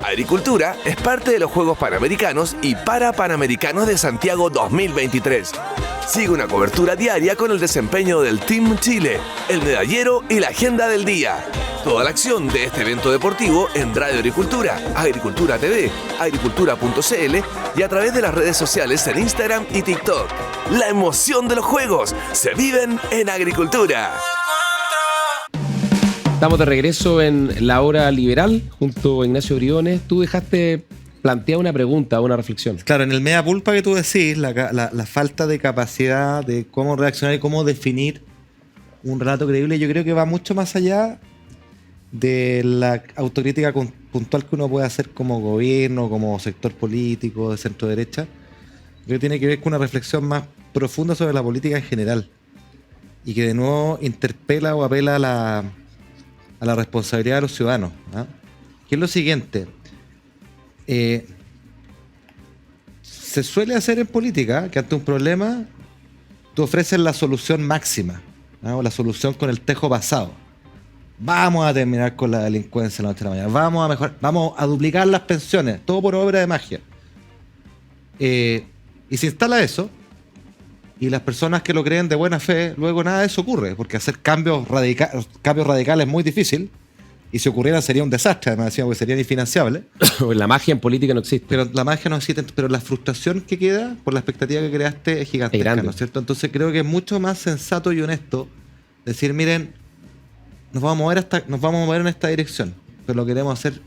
C: Agricultura es parte de los Juegos Panamericanos y Parapanamericanos de Santiago 2023. Sigue una cobertura diaria con el desempeño del Team Chile, el medallero y la agenda del día. Toda la acción de este evento deportivo en Radio Agricultura, Agricultura TV, agricultura.cl y a través de las redes sociales en Instagram y TikTok. La emoción de los Juegos se viven en Agricultura.
A: Estamos de regreso en La Hora Liberal junto a Ignacio Briones. Tú dejaste planteada una pregunta, una reflexión.
B: Claro, en el mea culpa que tú decís, la falta de capacidad de cómo reaccionar y cómo definir un relato creíble, yo creo que va mucho más allá de la autocrítica puntual que uno puede hacer como gobierno, como sector político de centro derecha, que tiene que ver con una reflexión más profunda sobre la política en general y que de nuevo interpela o apela a la responsabilidad de los ciudadanos, ¿ah? Que es lo siguiente. Se suele hacer en política que ante un problema tú ofreces la solución máxima, ¿ah? O la solución con el tejo pasado. Vamos a terminar con la delincuencia a la noche de la mañana, vamos a duplicar las pensiones, todo por obra de magia. Y se instala eso, y las personas que lo creen de buena fe, luego nada de eso ocurre, porque hacer cambios radicales es muy difícil, y si ocurriera sería un desastre, además decíamos que sería infinanciable.
A: La magia en política no existe.
B: Pero la magia no existe, pero la frustración que queda por la expectativa que creaste es gigantesca, ¿no es cierto? Entonces creo que es mucho más sensato y honesto decir, miren, nos vamos a mover en esta dirección, pero lo queremos hacer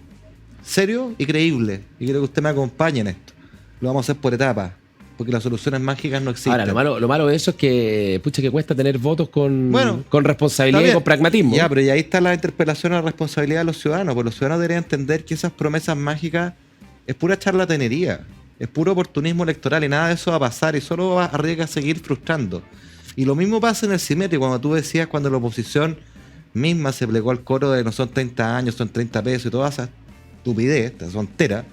B: serio y creíble, y quiero que usted me acompañe en esto. Lo vamos a hacer por etapas, porque las soluciones mágicas no existen.
A: Ahora, lo malo de eso es que, que cuesta tener votos con responsabilidad y con pragmatismo.
B: Ya, pero y ahí está la interpelación a la responsabilidad de los ciudadanos, porque los ciudadanos deberían entender que esas promesas mágicas es pura charlatanería, es puro oportunismo electoral y nada de eso va a pasar y solo va a arriesgar a seguir frustrando. Y lo mismo pasa en el CIMETRI, cuando tú decías, cuando la oposición misma se plegó al coro de no son 30 años, son 30 pesos y toda esa estupidez, esta tontera.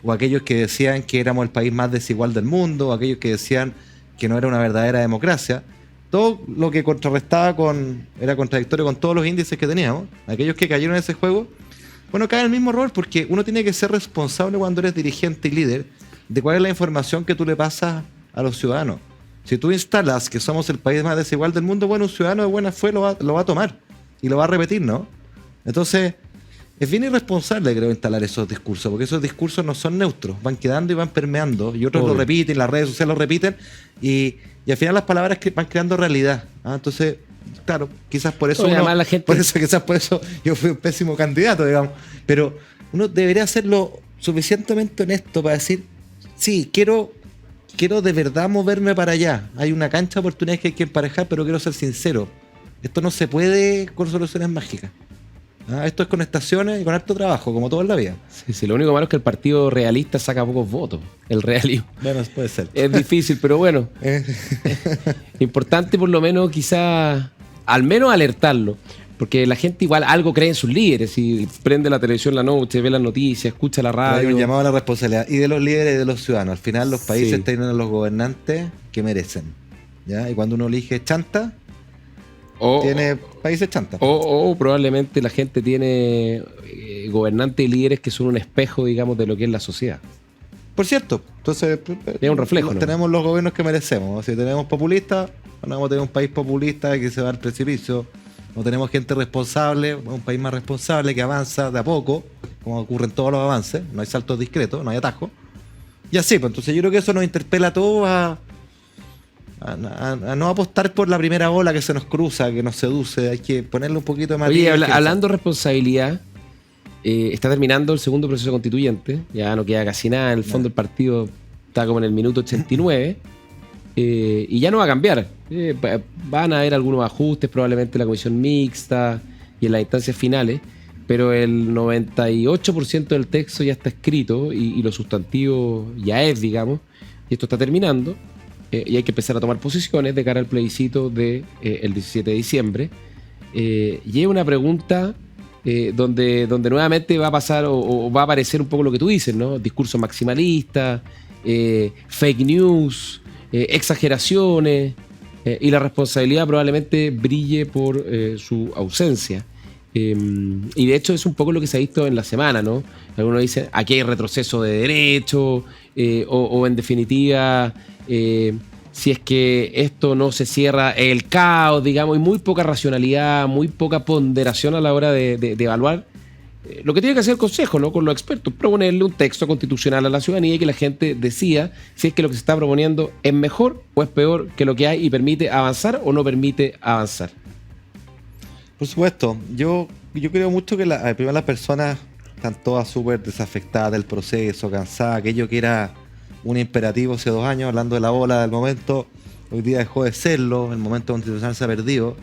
B: O aquellos que decían que éramos el país más desigual del mundo, o aquellos que decían que no era una verdadera democracia. Todo lo que era contradictorio con todos los índices que teníamos. Aquellos que cayeron en ese juego, bueno, caen en el mismo error, porque uno tiene que ser responsable cuando eres dirigente y líder de cuál es la información que tú le pasas a los ciudadanos. Si tú instalas que somos el país más desigual del mundo, bueno, un ciudadano de buena fe lo va a tomar y lo va a repetir, ¿no? Entonces, es bien irresponsable, creo, instalar esos discursos, porque esos discursos no son neutros, van quedando y van permeando, y otros lo repiten, las redes sociales lo repiten, y al final las palabras van creando realidad, ¿ah? Entonces, claro, quizás por eso yo fui un pésimo candidato, digamos, pero uno debería hacerlo suficientemente honesto para decir, sí, quiero de verdad moverme para allá, hay una cancha de oportunidades que hay que emparejar, pero quiero ser sincero, esto no se puede con soluciones mágicas. Esto es con estaciones y con harto trabajo, como todo en la vida.
A: Sí, lo único malo es que el partido realista saca pocos votos. El realismo.
B: Bueno, puede ser.
A: Es difícil, pero bueno. Importante por lo menos quizá, al menos alertarlo. Porque la gente igual algo cree en sus líderes. Si prende la televisión la noche, ve las noticias, escucha la radio.
B: Hay un llamado a la responsabilidad. Y de los líderes y de los ciudadanos. Al final los países tienen a los gobernantes que merecen. ¿Ya? Y cuando uno elige chanta, tiene países chantas.
A: O probablemente la gente tiene gobernantes y líderes que son un espejo, digamos, de lo que es la sociedad.
B: Por cierto, entonces
A: es un reflejo, ¿no?
B: Tenemos los gobiernos que merecemos. Si tenemos populistas, vamos a tener un país populista que se va al precipicio. No tenemos gente responsable, un país más responsable que avanza de a poco, como ocurre en todos los avances. No hay saltos discretos, no hay atajos. Y así, pues entonces yo creo que eso nos interpela a todos a no apostar por la primera ola que se nos cruza, que nos seduce. Hay que ponerle un poquito de matiz.
A: Oye, hablando de responsabilidad, está terminando el segundo proceso constituyente, ya no queda casi nada, en el fondo el partido está como en el minuto 89, y ya no va a cambiar. Van a haber algunos ajustes, probablemente en la comisión mixta y en las instancias finales, pero el 98% del texto ya está escrito y lo sustantivo ya es, digamos, y esto está terminando. Y hay que empezar a tomar posiciones de cara al plebiscito del 17 de diciembre. Y es una pregunta donde nuevamente va a pasar o va a aparecer un poco lo que tú dices, ¿no? Discurso maximalista, fake news, exageraciones, y la responsabilidad probablemente brille por su ausencia. Y de hecho es un poco lo que se ha visto en la semana, ¿no? Algunos dicen, aquí hay retroceso de derecho, o en definitiva, si es que esto no se cierra, el caos, digamos, y muy poca racionalidad, muy poca ponderación a la hora de evaluar lo que tiene que hacer el Consejo, ¿no? Con los expertos, proponerle un texto constitucional a la ciudadanía y que la gente decida si es que lo que se está proponiendo es mejor o es peor que lo que hay y permite avanzar o no permite avanzar.
B: Por supuesto, yo creo mucho que primero las personas están todas súper desafectadas del proceso, cansadas, aquello que era un imperativo hace 2 años, hablando de la ola del momento, hoy día dejó de serlo, el momento constitucional se ha perdido.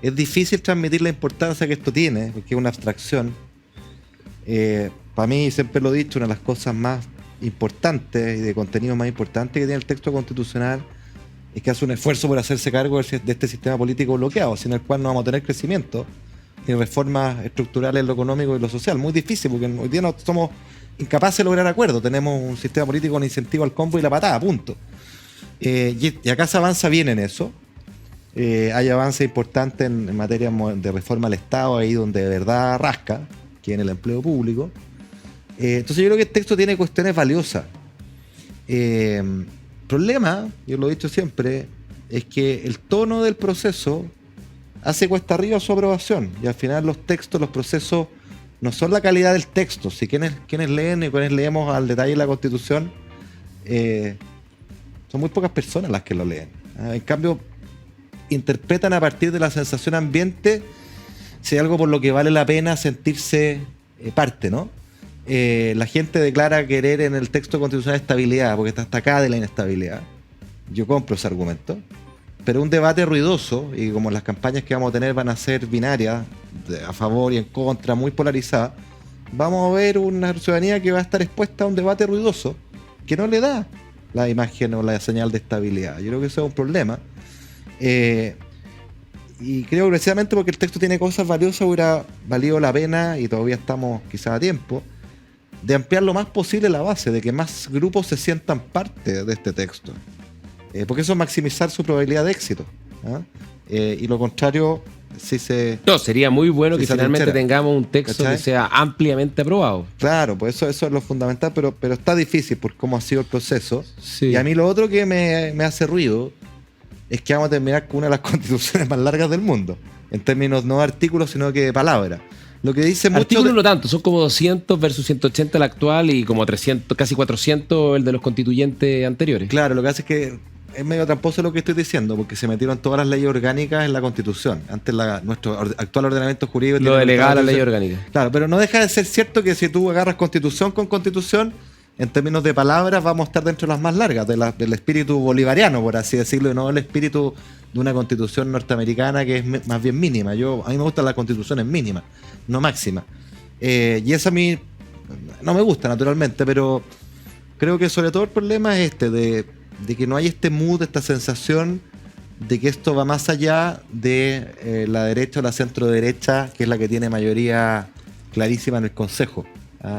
B: Es difícil transmitir la importancia que esto tiene, porque es una abstracción. Para mí, siempre lo he dicho, una de las cosas más importantes y de contenidos más importantes que tiene el texto constitucional es que hace un esfuerzo por hacerse cargo de este sistema político bloqueado, sin el cual no vamos a tener crecimiento ni reformas estructurales en lo económico y lo social. Muy difícil, porque hoy día no somos incapaces de lograr acuerdos. Tenemos un sistema político con incentivo al combo y la patada, punto. Y acá se avanza bien en eso. Hay avances importantes en materia de reforma al Estado, ahí donde de verdad rasca, que en el empleo público. Entonces yo creo que el texto tiene cuestiones valiosas. Problema, yo lo he dicho siempre, es que el tono del proceso hace cuesta arriba su aprobación, y al final los textos, los procesos no son la calidad del texto. Si quienes leen y quienes leemos al detalle la Constitución, son muy pocas personas las que lo leen. En cambio, interpretan a partir de la sensación ambiente si hay algo por lo que vale la pena sentirse parte, ¿no? La gente declara querer en el texto constitucional estabilidad, porque está atacada de la inestabilidad. Yo compro ese argumento. Pero un debate ruidoso, y como las campañas que vamos a tener van a ser binarias, a favor y en contra, muy polarizadas, vamos a ver una ciudadanía que va a estar expuesta a un debate ruidoso que no le da la imagen o la señal de estabilidad. Yo creo que eso es un problema. Y creo que precisamente porque el texto tiene cosas valiosas, hubiera valido la pena, y todavía estamos quizás a tiempo, de ampliar lo más posible la base, de que más grupos se sientan parte de este texto. Porque eso es maximizar su probabilidad de éxito. Y lo contrario, si se...
A: No, sería muy bueno
B: si
A: que
B: se
A: finalmente
B: atrinchera,
A: tengamos un texto
B: ¿cachai?
A: que sea ampliamente aprobado.
B: Claro, pues eso es lo fundamental, pero está difícil por cómo ha sido el proceso.
A: Sí.
B: Y a mí lo otro que me hace ruido es que vamos a terminar con una de las constituciones más largas del mundo, en términos no de artículos, sino que de palabras. Lo que dice mucho...
A: Artículos no tanto, son como 200 versus 180 el actual y como 300, casi 400 el de los constituyentes anteriores.
B: Claro, lo que hace es que es medio tramposo lo que estoy diciendo, porque se metieron todas las leyes orgánicas en la Constitución. Antes nuestro actual ordenamiento jurídico...
A: Lo delegaba a la ley orgánica.
B: Claro, pero no deja de ser cierto que si tú agarras Constitución con Constitución, en términos de palabras vamos a estar dentro de las más largas, del espíritu bolivariano, por así decirlo, y no el espíritu de una Constitución norteamericana que es más bien mínima. A mí me gustan las constituciones mínimas, no máximas. Y eso a mí no me gusta, naturalmente, pero creo que sobre todo el problema es de que no hay este mood, esta sensación de que esto va más allá de la derecha o la centro derecha, que es la que tiene mayoría clarísima en el Consejo.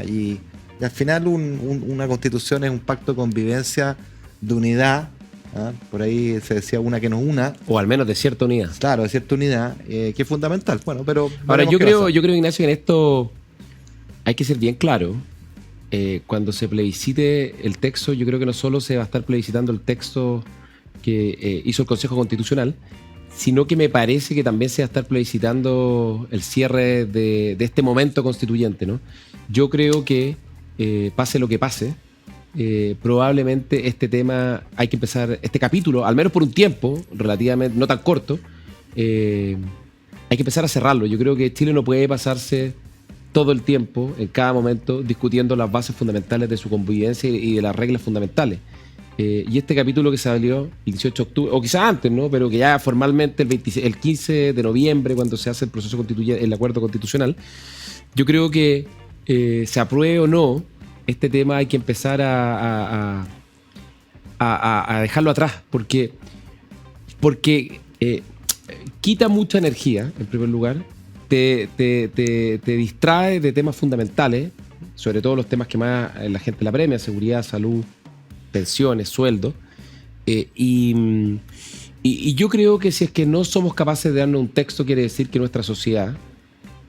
B: Y al final una constitución es un pacto de convivencia, de unidad. Por ahí se decía una que nos una.
A: O al menos de cierta unidad.
B: Claro, de cierta unidad, que es fundamental. Bueno, pero
A: ahora yo creo, Ignacio, que en esto hay que ser bien claro. Cuando se plebiscite el texto, yo creo que no solo se va a estar plebiscitando el texto que hizo el Consejo Constitucional, sino que me parece que también se va a estar plebiscitando el cierre de este momento constituyente, ¿no? Yo creo que, pase lo que pase, probablemente este tema hay que empezar, este capítulo, al menos por un tiempo, relativamente no tan corto, hay que empezar a cerrarlo. Yo creo que Chile no puede pasarse todo el tiempo, en cada momento, discutiendo las bases fundamentales de su convivencia y de las reglas fundamentales. Y este capítulo que salió el 18 de octubre, o quizás antes, ¿no? Pero que ya formalmente el 15 de noviembre, cuando se hace el proceso constituyente, el acuerdo constitucional, yo creo que se apruebe o no, este tema hay que empezar a dejarlo atrás, porque quita mucha energía, en primer lugar, te distrae de temas fundamentales, sobre todo los temas que más la gente la premia: seguridad, salud, pensiones, sueldos. Y yo creo que si es que no somos capaces de darnos un texto, quiere decir que nuestra sociedad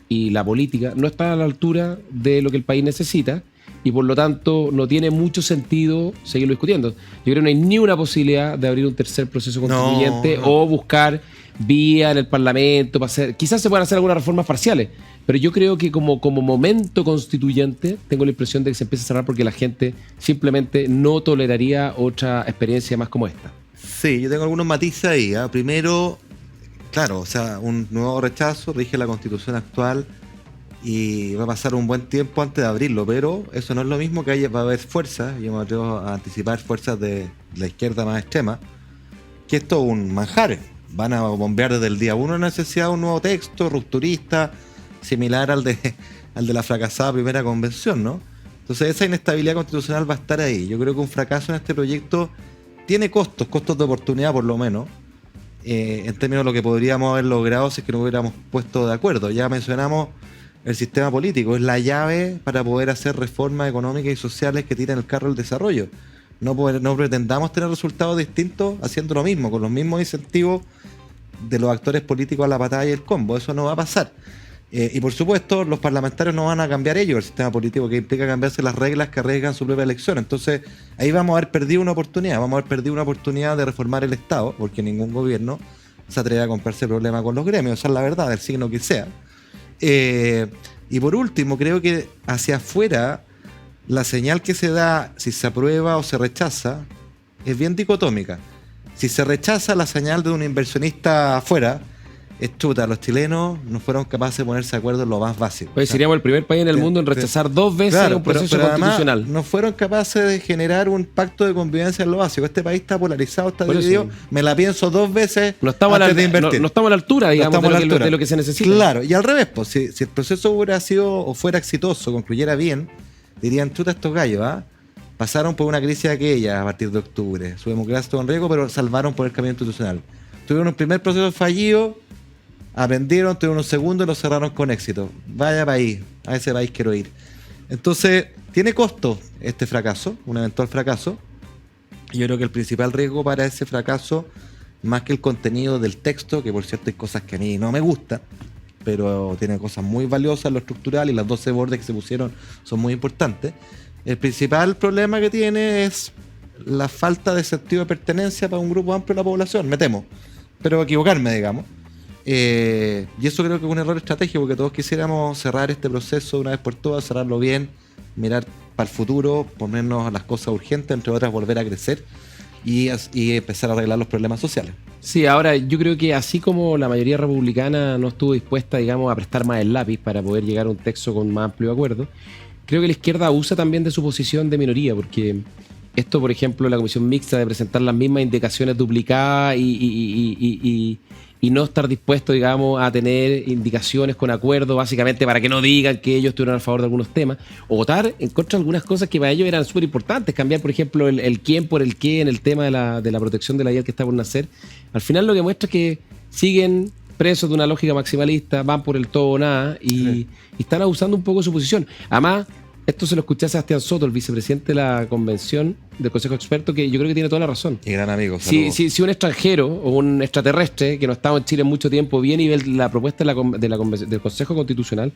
A: y la política no está a la altura de lo que el país necesita, y por lo tanto no tiene mucho sentido seguirlo discutiendo. Yo creo que no hay ni una posibilidad de abrir un tercer proceso constituyente o buscar vía en el Parlamento para hacer, quizás se puedan hacer algunas reformas parciales, pero yo creo que como momento constituyente tengo la impresión de que se empieza a cerrar porque la gente simplemente no toleraría otra experiencia más como esta.
B: Sí, yo tengo algunos matices ahí. Primero, claro, o sea, un nuevo rechazo rige la Constitución actual y va a pasar un buen tiempo antes de abrirlo, pero eso no es lo mismo que va a haber fuerzas, yo me atrevo a anticipar, fuerzas de la izquierda más extrema, que esto es un manjar. Van a bombear desde el día 1 la necesidad de un nuevo texto rupturista, similar al de la fracasada primera convención, ¿no? Entonces esa inestabilidad constitucional va a estar ahí. Yo creo que un fracaso en este proyecto tiene costos de oportunidad por lo menos, en términos de lo que podríamos haber logrado si es que nos hubiéramos puesto de acuerdo. Ya mencionamos el sistema político, es la llave para poder hacer reformas económicas y sociales que tiren el carro del desarrollo. No pretendamos tener resultados distintos haciendo lo mismo, con los mismos incentivos de los actores políticos a la patada y el combo. Eso no va a pasar. Y por supuesto, los parlamentarios no van a cambiar ellos el sistema político, que implica cambiarse las reglas que arriesgan su propia elección. Entonces, ahí vamos a haber perdido una oportunidad de reformar el Estado, porque ningún gobierno se atreve a comprarse problema con los gremios. Esa es la verdad, del signo que sea. Y por último, creo que hacia afuera, la señal que se da, si se aprueba o se rechaza, es bien dicotómica. Si se rechaza, la señal de un inversionista afuera es chuta. Los chilenos no fueron capaces de ponerse de acuerdo en lo más básico.
A: Pues seríamos el primer país en el mundo en rechazar 2 veces un proceso constitucional.
B: Además, no fueron capaces de generar un pacto de convivencia en lo básico. Este país está polarizado, está dividido. Me la pienso 2 veces antes de invertir.
A: No estamos a la altura, digamos, de lo que se necesita.
B: Claro, y al revés, pues, si el proceso hubiera sido o fuera exitoso, concluyera bien, dirían, chuta, estos gallos, pasaron por una crisis aquella a partir de octubre. Su democracia estuvo en riesgo, pero salvaron por el camino institucional. Tuvieron un primer proceso fallido, aprendieron, tuvieron un segundo y lo cerraron con éxito. Vaya país, a ese país quiero ir. Entonces, tiene costo este fracaso, un eventual fracaso. Y yo creo que el principal riesgo para ese fracaso, más que el contenido del texto, que por cierto hay cosas que a mí no me gustan, pero tiene cosas muy valiosas en lo estructural y las 12 bordes que se pusieron son muy importantes. El principal problema que tiene es la falta de sentido de pertenencia para un grupo amplio de la población, me temo, pero equivocarme, digamos. Y eso creo que es un error estratégico, porque todos quisiéramos cerrar este proceso de una vez por todas, cerrarlo bien, mirar para el futuro, ponernos a las cosas urgentes, entre otras volver a crecer y empezar a arreglar los problemas sociales.
A: Sí, ahora yo creo que así como la mayoría republicana no estuvo dispuesta, digamos, a prestar más el lápiz para poder llegar a un texto con más amplio acuerdo, creo que la izquierda usa también de su posición de minoría, porque esto, por ejemplo, la comisión mixta de presentar las mismas indicaciones duplicadas y no estar dispuesto, digamos, a tener indicaciones con acuerdo, básicamente para que no digan que ellos estuvieron a favor de algunos temas, o votar en contra de algunas cosas que para ellos eran súper importantes, cambiar, por ejemplo, el quién por el qué en el tema de la protección de la vida que está por nacer. Al final lo que muestra es que siguen presos de una lógica maximalista, van por el todo o nada y están abusando un poco de su posición. Además, esto se lo escuché a Sebastián Soto, el vicepresidente de la convención del Consejo Experto, que yo creo que tiene toda la razón.
B: Y gran amigo.
A: Si un extranjero o un extraterrestre que no ha estado en Chile en mucho tiempo viene y ve la propuesta del Consejo Constitucional,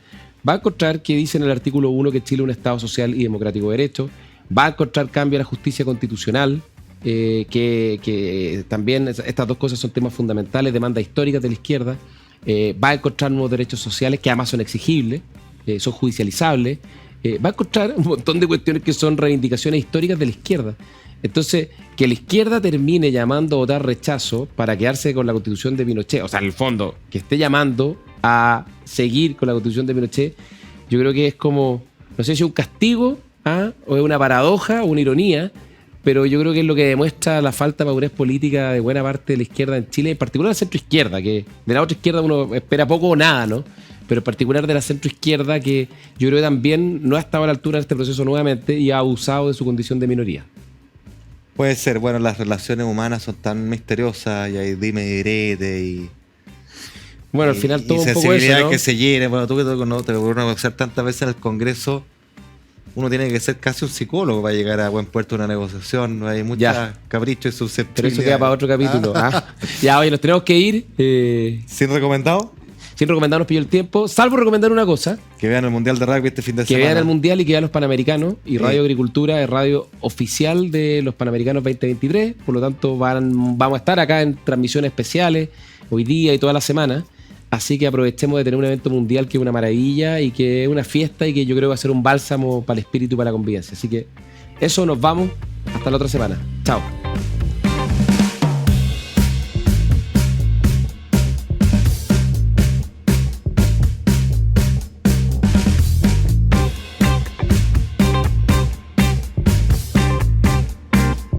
A: va a encontrar que dice en el artículo 1 que Chile es un Estado social y democrático de derecho, va a encontrar cambio a la justicia constitucional, que también estas dos cosas son temas fundamentales, demandas históricas de la izquierda, va a encontrar nuevos derechos sociales que además son exigibles, son judicializables, va a encontrar un montón de cuestiones que son reivindicaciones históricas de la izquierda. Entonces, que la izquierda termine llamando a votar rechazo para quedarse con la Constitución de Pinochet, o sea, en el fondo, que esté llamando a seguir con la Constitución de Pinochet, yo creo que es como, no sé si un castigo, o es una paradoja o una ironía, pero yo creo que es lo que demuestra la falta de madurez política de buena parte de la izquierda en Chile, en particular la centroizquierda, que de la otra izquierda uno espera poco o nada, ¿no? Pero en particular de la centroizquierda, que yo creo que también no ha estado a la altura de este proceso nuevamente y ha abusado de su condición de minoría.
B: Puede ser, bueno, las relaciones humanas son tan misteriosas y hay dime y direte y...
A: Bueno, al final todo un poco
B: sensibilidad,
A: eso, ¿no?
B: Que se llene. Bueno, tú que no te ocurre conocer tantas veces en el Congreso, uno tiene que ser casi un psicólogo para llegar a buen puerto de una negociación. No hay mucha capricho y susceptibilidad.
A: Pero eso queda para otro capítulo. Ya, oye, nos tenemos que ir.
B: ¿Sin recomendado?
A: Sin recomendar, nos pilló el tiempo, salvo recomendar una cosa.
B: Que vean el Mundial de Rugby este fin de semana.
A: Que vean el Mundial y que vean los Panamericanos. Y Radio Agricultura es radio oficial de los Panamericanos 2023. Por lo tanto, vamos a estar acá en transmisiones especiales hoy día y toda la semana. Así que aprovechemos de tener un evento mundial que es una maravilla y que es una fiesta y que yo creo va a ser un bálsamo para el espíritu y para la convivencia. Así que eso, nos vamos. Hasta la otra semana. Chao.